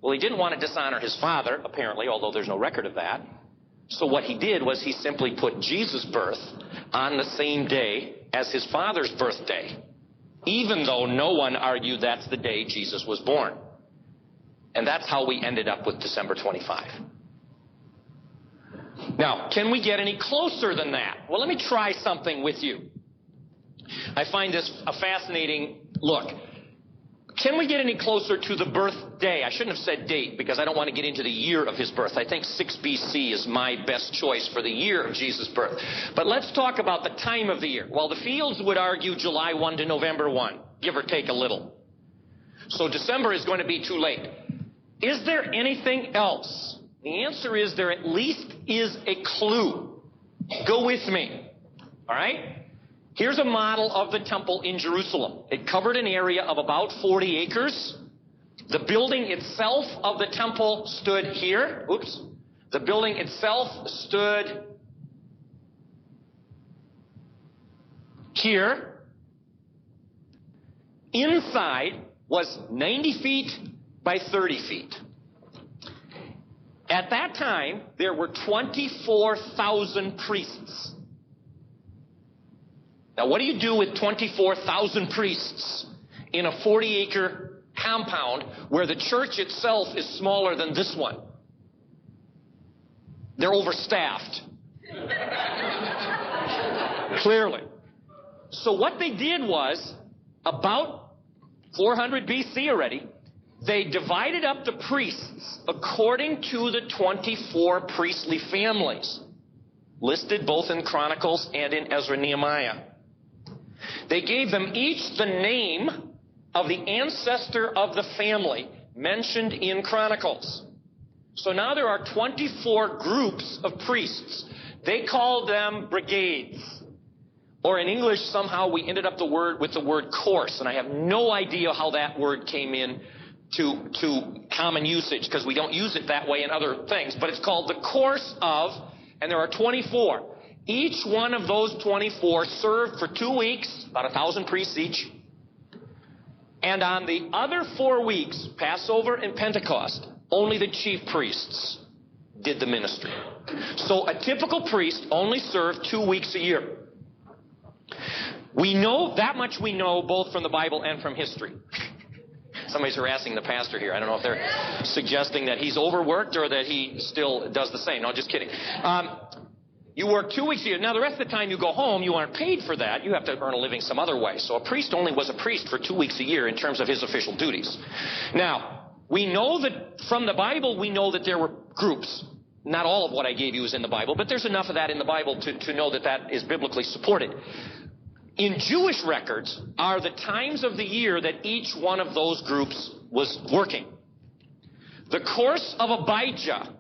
Well, he didn't want to dishonor his father, apparently, although there's no record of that. So what he did was he simply put Jesus' birth on the same day as his father's birthday, even though no one argued that's the day Jesus was born. And that's how we ended up with December 25. Now, can we get any closer than that? Well, let me try something with you. I find this a fascinating look. Can we get any closer to the birthday? I shouldn't have said date because I don't want to get into the year of his birth. I think 6 BC is my best choice for the year of Jesus' birth. But let's talk about the time of the year. Well, the fields would argue July 1 to November 1, give or take a little. So December is going to be too late. Is there anything else The answer is there at least is a clue. Go with me. All right? Here's a model of the temple in Jerusalem. It covered an area of about 40 acres. The building itself of the temple stood here. Oops. The building itself stood here. Inside was 90 feet by 30 feet. At that time, there were 24,000 priests. Now, what do you do with 24,000 priests in a 40-acre compound where the church itself is smaller than this one? They're overstaffed. Clearly. So what they did was, about 400 BC already, they divided up the priests according to the 24 priestly families, listed both in Chronicles and in Ezra and Nehemiah. They gave them each the name of the ancestor of the family mentioned in Chronicles. So now there are 24 groups of priests. They called them brigades. Or in English, somehow we ended up with the word course, and I have no idea how that word came in to common usage, because we don't use it that way in other things. But it's called the course of, and there are 24. Each one of those 24 served for 2 weeks, about 1,000 priests each. And on the other 4 weeks, Passover and Pentecost, only the chief priests did the ministry. So a typical priest only served 2 weeks a year. We know, that much we know both from the Bible and from history. Somebody's harassing the pastor here. I don't know if they're suggesting that he's overworked or that he still does the same. No, just kidding. You work 2 weeks a year. Now, the rest of the time you go home, you aren't paid for that. You have to earn a living some other way. So a priest only was a priest for 2 weeks a year in terms of his official duties. Now, we know that from the Bible, we know that there were groups. Not all of what I gave you is in the Bible, but there's enough of that in the Bible to know that that is biblically supported. In Jewish records are the times of the year that each one of those groups was working. The course of Abijah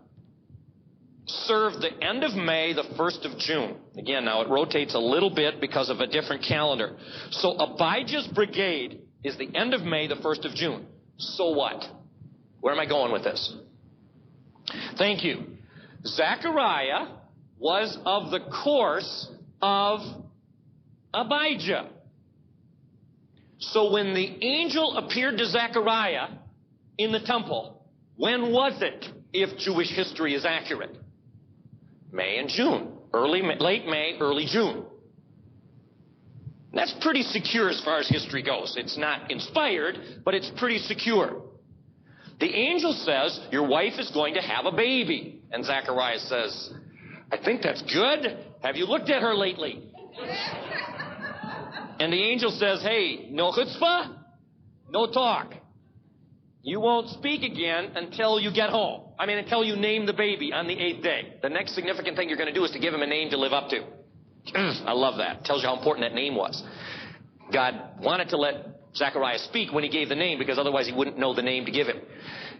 served the end of May, the 1st of June. Again, now it rotates a little bit because of a different calendar. So Abijah's brigade is the end of May, the 1st of June. So what? Where am I going with this? Thank you. Zechariah was of the course of Abijah. So when the angel appeared to Zechariah in the temple, when was it, if Jewish history is accurate? May and June. Late May, early June. That's pretty secure as far as history goes. It's not inspired, but it's pretty secure. The angel says, your wife is going to have a baby. And Zechariah says, I think that's good. Have you looked at her lately? And the angel says, hey, no chutzpah, no talk. You won't speak again until you get home. Until you name the baby on the 8th day. The next significant thing you're going to do is to give him a name to live up to. I love that. Tells you how important that name was. God wanted to let Zechariah speak when he gave the name, because otherwise he wouldn't know the name to give him.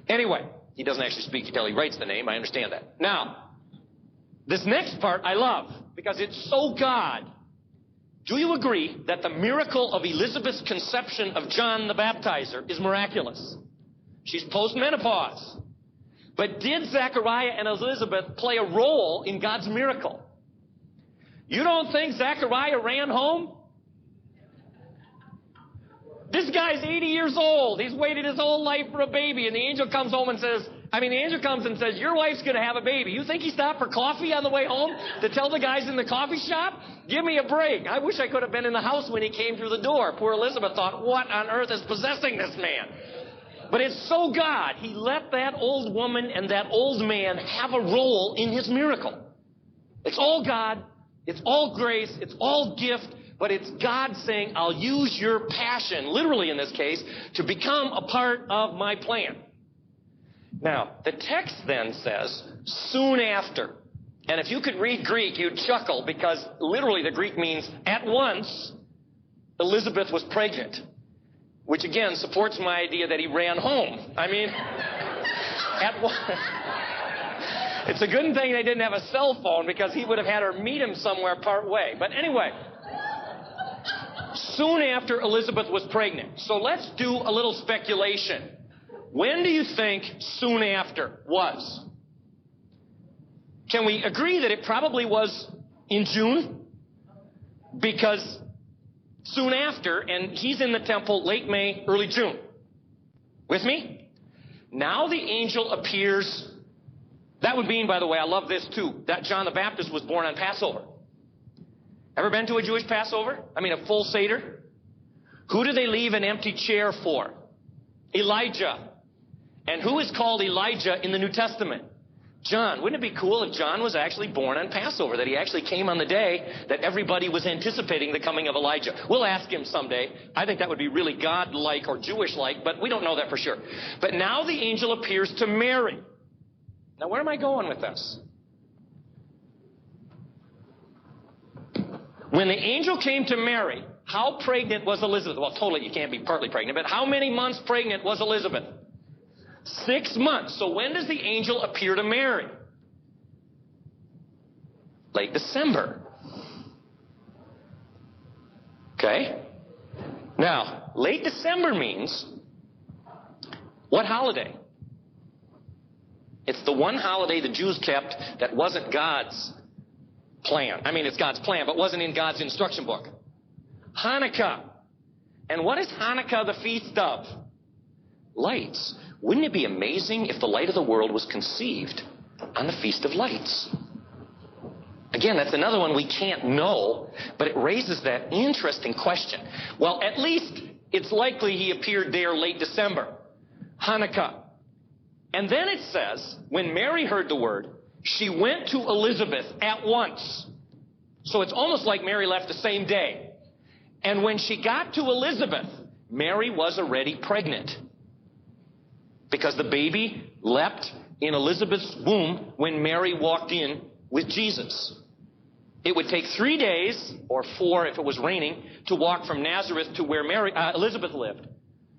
Anyway, he doesn't actually speak until he writes the name. I understand that. Now, this next part I love, because it's so God. Do you agree that the miracle of Elizabeth's conception of John the Baptizer is miraculous? She's post-menopause. But did Zechariah and Elizabeth play a role in God's miracle? You don't think Zechariah ran home? This guy's 80 years old. He's waited his whole life for a baby, and the angel comes home and says, your wife's going to have a baby. You think he stopped for coffee on the way home to tell the guys in the coffee shop? Give me a break. I wish I could have been in the house when he came through the door. Poor Elizabeth thought, what on earth is possessing this man? But it's so God. He let that old woman and that old man have a role in his miracle. It's all God. It's all grace. It's all gift. But it's God saying, I'll use your passion, literally in this case, to become a part of my plan. Now, the text then says, soon after. And if you could read Greek, you'd chuckle, because literally the Greek means at once Elizabeth was pregnant. Which again supports my idea that he ran home. It's a good thing they didn't have a cell phone because he would have had her meet him somewhere part way. But anyway, soon after Elizabeth was pregnant. So let's do a little speculation. When do you think soon after was? Can we agree that it probably was in June? Because soon after, and he's in the temple late May, early June. With me? Now the angel appears. That would mean, by the way, I love this too, that John the Baptist was born on Passover. Ever been to a Jewish Passover? I mean, a full Seder? Who do they leave an empty chair for? Elijah. And who is called Elijah in the New Testament? John. Wouldn't it be cool if John was actually born on Passover, that he actually came on the day that everybody was anticipating the coming of Elijah? We'll ask him someday. I think that would be really God-like or Jewish-like, but we don't know that for sure. But now the angel appears to Mary. Now, where am I going with this? When the angel came to Mary, how pregnant was Elizabeth? Well, totally, you can't be partly pregnant, but how many months pregnant was Elizabeth? 6 months. So when does the angel appear to Mary? Late December. Okay? Now, late December means what holiday? It's the one holiday the Jews kept that wasn't God's plan. I mean, it's God's plan, but wasn't in God's instruction book. Hanukkah. And what is Hanukkah the feast of? Lights. Wouldn't it be amazing if the light of the world was conceived on the Feast of Lights? Again, that's another one we can't know, but it raises that interesting question. Well, at least it's likely he appeared there late December. Hanukkah. And then it says, when Mary heard the word, she went to Elizabeth at once. So it's almost like Mary left the same day. And when she got to Elizabeth, Mary was already pregnant. Because the baby leapt in Elizabeth's womb when Mary walked in with Jesus. It would take 3 days, or 4 if it was raining, to walk from Nazareth to where Elizabeth lived.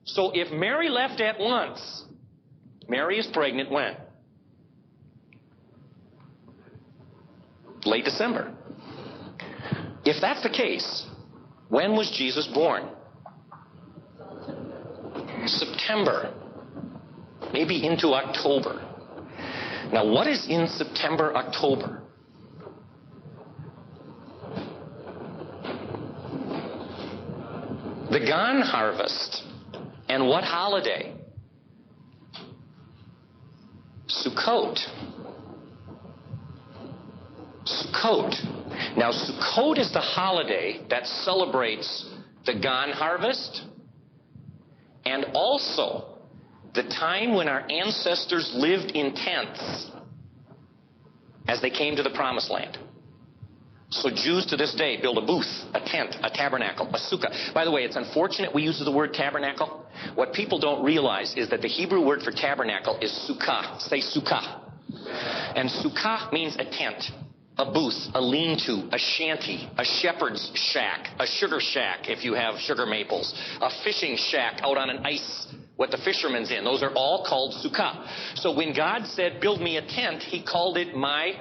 So if Mary left at once, Mary is pregnant when? Late December. If that's the case, when was Jesus born? September. Maybe into October. Now, what is in September, October? The gone harvest. And what holiday? Sukkot. Sukkot. Now, Sukkot is the holiday that celebrates the gone harvest and also the time when our ancestors lived in tents as they came to the promised land. So Jews to this day build a booth, a tent, a tabernacle, a sukkah. By the way, it's unfortunate we use the word tabernacle. What people don't realize is that the Hebrew word for tabernacle is sukkah. Say sukkah. And sukkah means a tent, a booth, a lean-to, a shanty, a shepherd's shack, a sugar shack if you have sugar maples, a fishing shack out on an ice, what the fisherman's in. Those are all called sukkah. So when God said, build me a tent, he called it my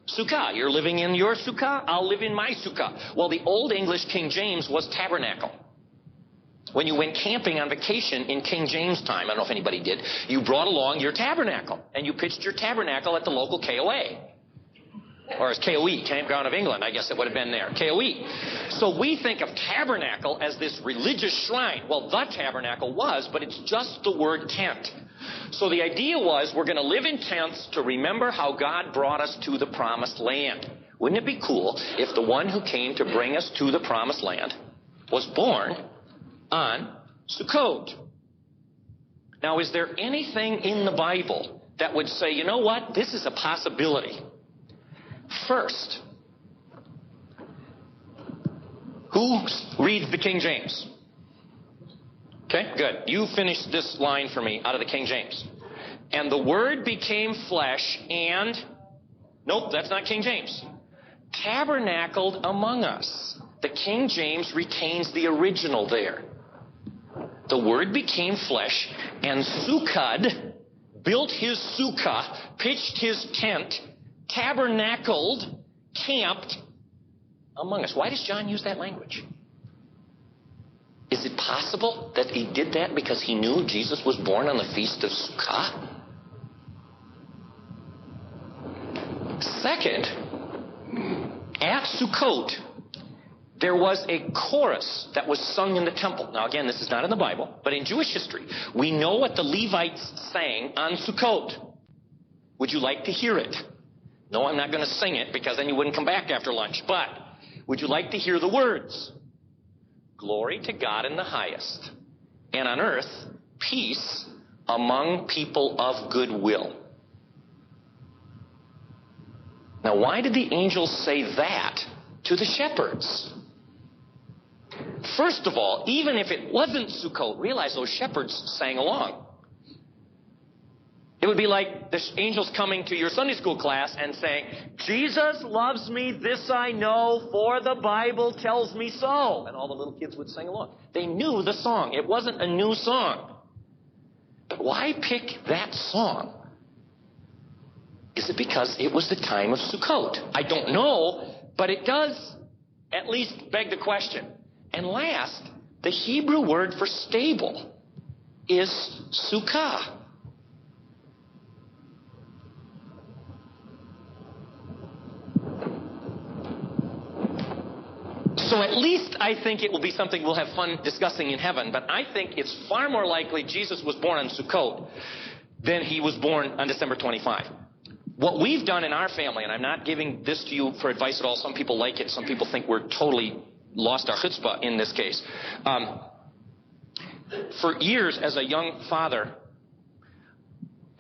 sukkah. You're living in your sukkah, I'll live in my sukkah. Well, the Old English King James was tabernacle. When you went camping on vacation in King James time, I don't know if anybody did, you brought along your tabernacle, and you pitched your tabernacle at the local KOA. Or as KOE, Campground of England, I guess it would have been there. KOE. So we think of tabernacle as this religious shrine. Well, the tabernacle was, but it's just the word tent. So the idea was we're going to live in tents to remember how God brought us to the promised land. Wouldn't it be cool if the one who came to bring us to the promised land was born on Sukkot? Now, is there anything in the Bible that would say, you know what, this is a possibility? First, who reads the King James? Okay, good. You finished this line for me out of the King James. And the Word became flesh and... Nope, that's not King James. Tabernacled among us. The King James retains the original there. The Word became flesh and sukkad, built his sukkah, pitched his tent, tabernacled, camped among us. Why does John use that language? Is it possible that he did that because he knew Jesus was born on the Feast of Sukkah? Second, at Sukkot, there was a chorus that was sung in the temple. Now again, this is not in the Bible, but in Jewish history, we know what the Levites sang on Sukkot. Would you like to hear it? No, I'm not going to sing it because then you wouldn't come back after lunch. But would you like to hear the words? Glory to God in the highest, and on earth, peace among people of good will. Now, why did the angels say that to the shepherds? First of all, even if it wasn't Sukkot, realize those shepherds sang along. It would be like the angels coming to your Sunday school class and saying, Jesus loves me, this I know, for the Bible tells me so. And all the little kids would sing along. They knew the song. It wasn't a new song. But why pick that song? Is it because it was the time of Sukkot? I don't know, but it does at least beg the question. And last, the Hebrew word for stable is sukkah. So at least I think it will be something we'll have fun discussing in heaven, but I think it's far more likely Jesus was born on Sukkot than he was born on December 25. What we've done in our family, and I'm not giving this to you for advice at all. Some people like it. Some people think we're totally lost our chutzpah in this case. For years as a young father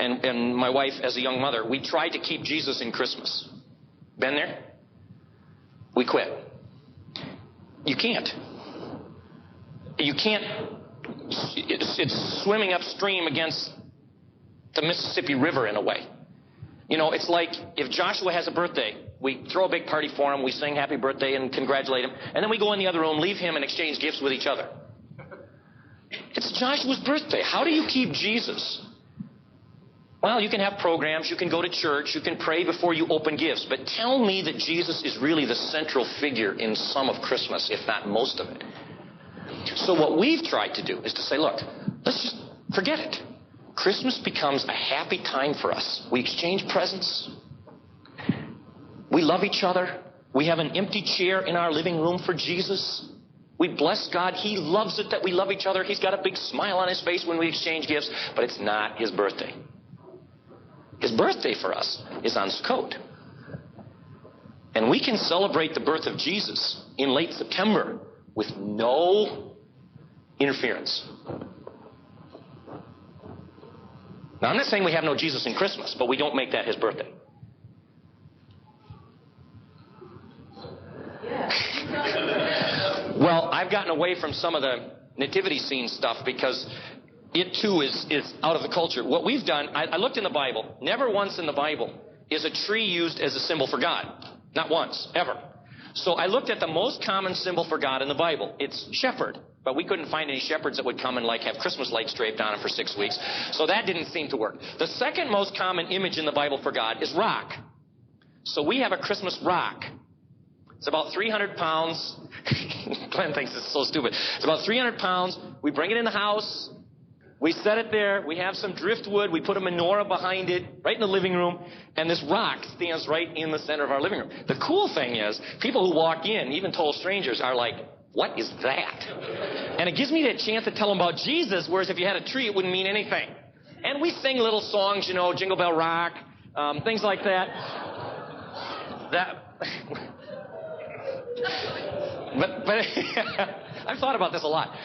and my wife as a young mother, we tried to keep Jesus in Christmas. Been there? We quit. You can't. You can't. It's swimming upstream against the Mississippi River in a way. You know, it's like if Joshua has a birthday, we throw a big party for him, we sing happy birthday and congratulate him, and then we go in the other room, leave him, and exchange gifts with each other. It's Joshua's birthday. How do you keep Jesus? Well, you can have programs, you can go to church, you can pray before you open gifts, but tell me that Jesus is really the central figure in some of Christmas, if not most of it. So what we've tried to do is to say, look, let's just forget it. Christmas becomes a happy time for us. We exchange presents. We love each other. We have an empty chair in our living room for Jesus. We bless God. He loves it that we love each other. He's got a big smile on his face when we exchange gifts, but it's not his birthday. His birthday for us is on Sukkot. And we can celebrate the birth of Jesus in late September with no interference. Now, I'm not saying we have no Jesus in Christmas, but we don't make that his birthday. Well, I've gotten away from some of the nativity scene stuff because it too is out of the culture. What we've done, I looked in the Bible. Never once in the Bible is a tree used as a symbol for God. Not once, ever. So I looked at the most common symbol for God in the Bible. It's shepherd. But we couldn't find any shepherds that would come and have Christmas lights draped on them for 6 weeks. So that didn't seem to work. The second most common image in the Bible for God is rock. So we have a Christmas rock. It's about 300 pounds. Glenn thinks it's so stupid. It's about 300 pounds. We bring it in the house. We set it there. We have some driftwood. We put a menorah behind it, right in the living room. And this rock stands right in the center of our living room. The cool thing is, people who walk in, even total strangers, are like, what is that? And it gives me that chance to tell them about Jesus, whereas if you had a tree, it wouldn't mean anything. And we sing little songs, Jingle Bell Rock, things like that. But I've thought about this a lot.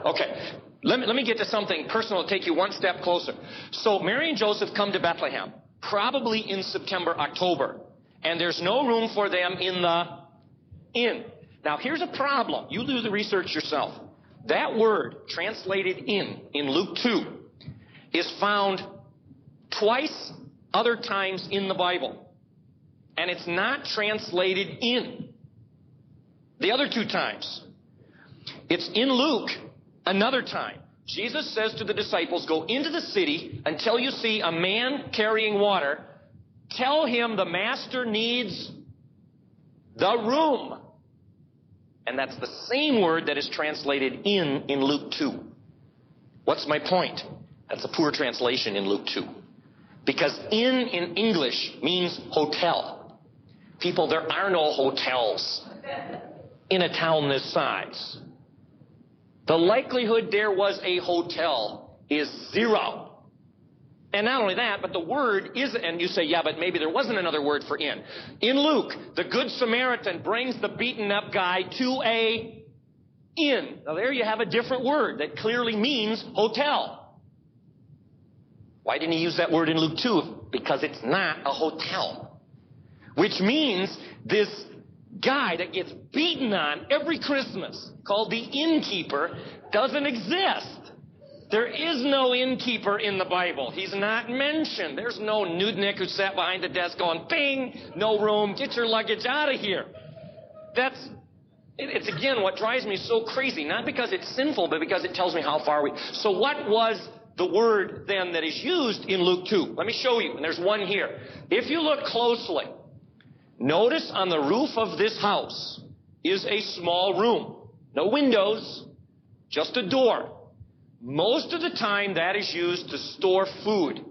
Okay, let me get to something personal to take you one step closer. So Mary and Joseph come to Bethlehem, probably in September, October, and there's no room for them in the inn. Now, here's a problem. You do the research yourself. That word, translated in Luke 2, is found twice other times in the Bible. And it's not translated in. The other 2 times. It's in Luke another time. Jesus says to the disciples, go into the city until you see a man carrying water. Tell him the master needs the room. And that's the same word that is translated in Luke 2. What's my point? That's a poor translation in Luke 2. Because in English means hotel. People, there are no hotels in a town this size. The likelihood there was a hotel is 0. And not only that, but the word is, and you say, yeah, but maybe there wasn't another word for inn. In Luke, the Good Samaritan brings the beaten up guy to a inn. Now there you have a different word that clearly means hotel. Why didn't he use that word in Luke 2? Because it's not a hotel. Which means this guy that gets beaten on every Christmas, called the innkeeper, doesn't exist. There is no innkeeper in the Bible. He's not mentioned. There's no nudnik who sat behind the desk going, bing, no room, get your luggage out of here. It's again what drives me so crazy. Not because it's sinful, but because it tells me how far we... So what was the word then that is used in Luke 2? Let me show you. And there's one here. If you look closely, notice on the roof of this house is a small room. No windows, just a door. Most of the time that is used to store food.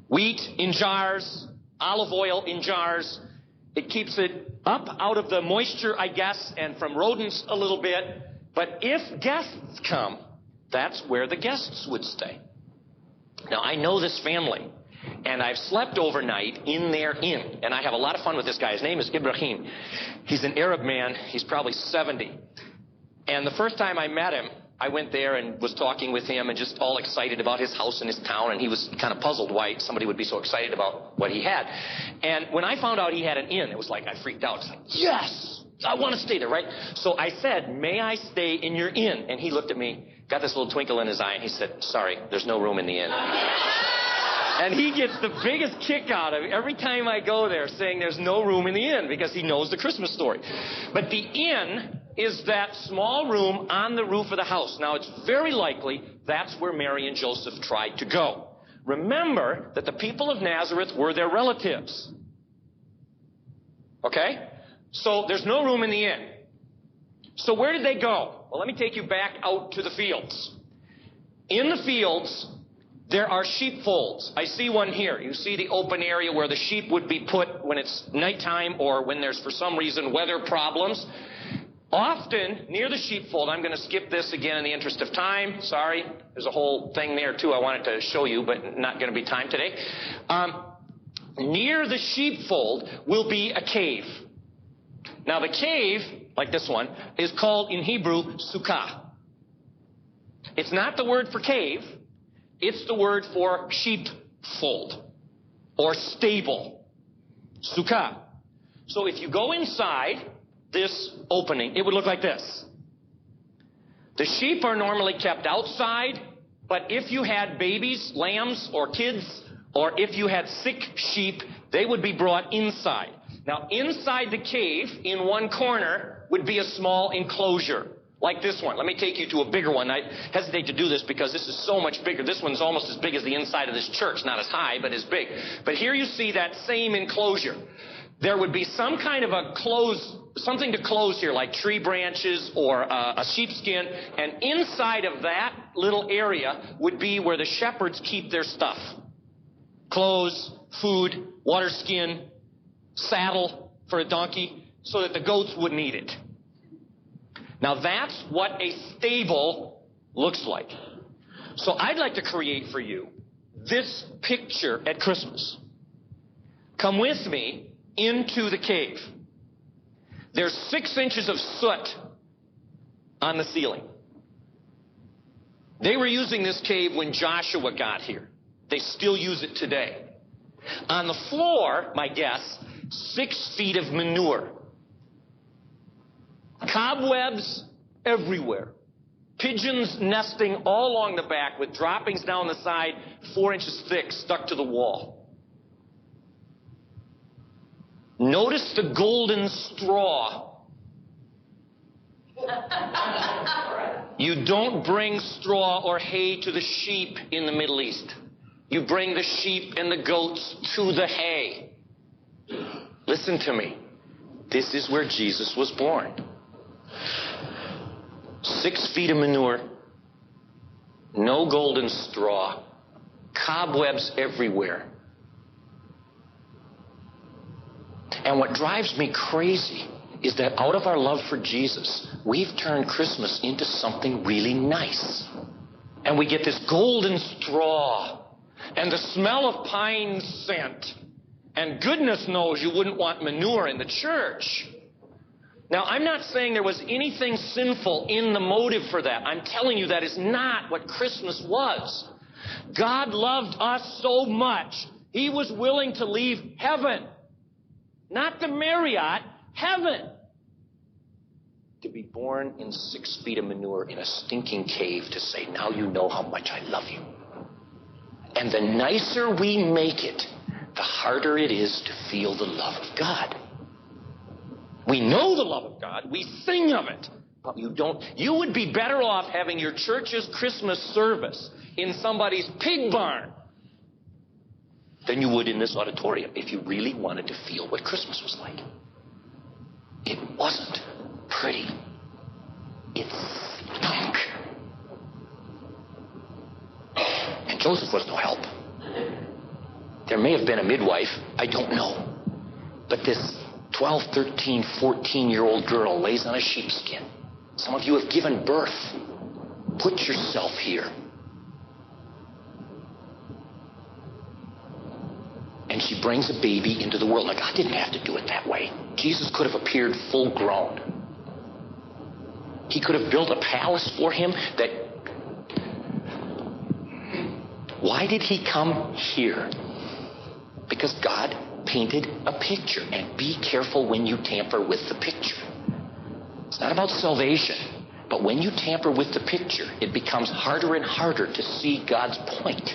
Wheat in jars, olive oil in jars. It keeps it up out of the moisture, I guess, and from rodents a little bit. But if guests come, that's where the guests would stay. Now, I know this family, and I've slept overnight in their inn, and I have a lot of fun with this guy. His name is Ibrahim. He's an Arab man. He's probably 70. And the first time I met him, I went there and was talking with him and just all excited about his house and his town, and he was kind of puzzled why somebody would be so excited about what he had. And when I found out he had an inn, it was like I freaked out. It's like, yes, I want to stay there, right? So I said, may I stay in your inn? And he looked at me, got this little twinkle in his eye, and he said, sorry, there's no room in the inn. And he gets the biggest kick out of it every time I go there, saying there's no room in the inn, because he knows the Christmas story. But the inn is that small room on the roof of the house. Now, it's very likely that's where Mary and Joseph tried to go. Remember that the people of Nazareth were their relatives. Okay? So there's no room in the inn. So where did they go? Well, let me take you back out to the fields. In the fields, there are sheepfolds. I see one here. You see the open area where the sheep would be put when it's nighttime or when there's, for some reason, weather problems. Often, near the sheepfold, I'm going to skip this again in the interest of time. Sorry. There's a whole thing there, too, I wanted to show you, but not going to be time today. Near the sheepfold will be a cave. Now, the cave, like this one, is called in Hebrew, sukkah. It's not the word for cave. It's the word for sheepfold or stable. Sukkah. So if you go inside this opening, it would look like this. The sheep are normally kept outside, but if you had babies, lambs, or kids, or if you had sick sheep, they would be brought inside. Now, inside the cave, in one corner, would be a small enclosure, like this one. Let me take you to a bigger one. I hesitate to do this because this is so much bigger. This one's almost as big as the inside of this church. Not as high, but as big. But here you see that same enclosure. There would be some kind of something to close here, like tree branches or a sheepskin. And inside of that little area would be where the shepherds keep their stuff. Clothes, food, water skin, saddle for a donkey, so that the goats wouldn't eat it. Now that's what a stable looks like. So I'd like to create for you this picture at Christmas. Come with me into the cave. There's 6 inches of soot on the ceiling. They were using this cave when Joshua got here. They still use it today. On the floor, my guess, 6 feet of manure. Cobwebs everywhere. Pigeons nesting all along the back with droppings down the side, 4 inches thick, stuck to the wall. Notice the golden straw You don't bring straw or hay to the sheep in the Middle East. You bring the sheep and the goats to the hay. Listen to me. This is where Jesus was born. 6 feet of manure, no golden straw, cobwebs everywhere. And what drives me crazy is that out of our love for Jesus, we've turned Christmas into something really nice. And we get this golden straw and the smell of pine scent. And goodness knows you wouldn't want manure in the church. Now, I'm not saying there was anything sinful in the motive for that. I'm telling you that is not what Christmas was. God loved us so much, He was willing to leave heaven. Not the Marriott, heaven. To be born in 6 feet of manure in a stinking cave to say, now you know how much I love you. And the nicer we make it, the harder it is to feel the love of God. We know the love of God. We sing of it. But you don't. You would be better off having your church's Christmas service in somebody's pig barn than you would in this auditorium if you really wanted to feel what Christmas was like. It wasn't pretty. It stunk. And Joseph was no help. There may have been a midwife, I don't know. But this 12, 13, 14-year-old girl lays on a sheepskin. Some of you have given birth. Put yourself here. And she brings a baby into the world. Now, God didn't have to do it that way. Jesus could have appeared full grown. He could have built a palace for him that... Why did he come here? Because God painted a picture. And be careful when you tamper with the picture. It's not about salvation. But when you tamper with the picture, it becomes harder and harder to see God's point.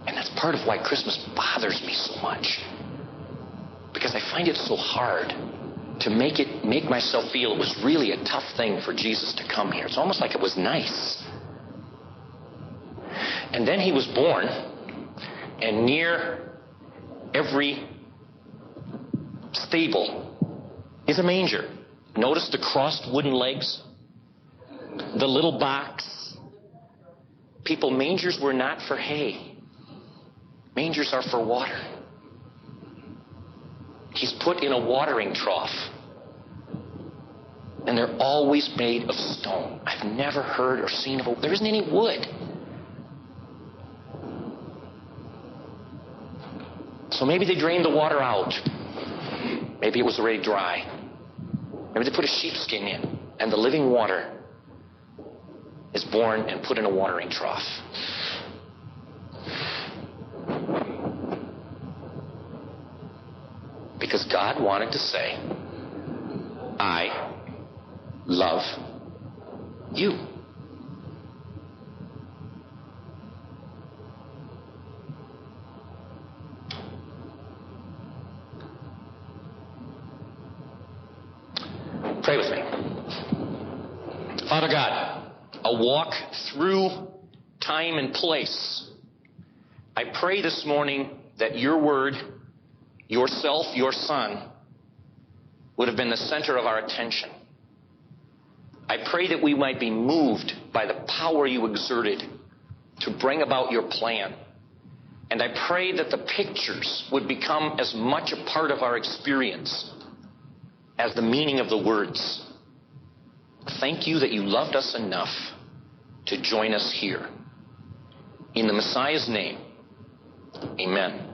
And that's part of why Christmas bothers me so much. Because I find it so hard to make myself feel it was really a tough thing for Jesus to come here. It's almost like it was nice. And then he was born, and near every stable is a manger. Notice the crossed wooden legs, the little box. People, mangers were not for hay. Mangers are for water. He's put in a watering trough. And they're always made of stone. I've never heard or seen of there isn't any wood. So maybe they drained the water out. Maybe it was already dry. Maybe they put a sheepskin in, and the living water is born and put in a watering trough. Because God wanted to say, I love you. Pray with me. Father God, a walk through time and place. I pray this morning that your word, yourself, your Son, would have been the center of our attention. I pray that we might be moved by the power you exerted to bring about your plan. And I pray that the pictures would become as much a part of our experience as the meaning of the words. Thank you that you loved us enough to join us here. In the Messiah's name, amen.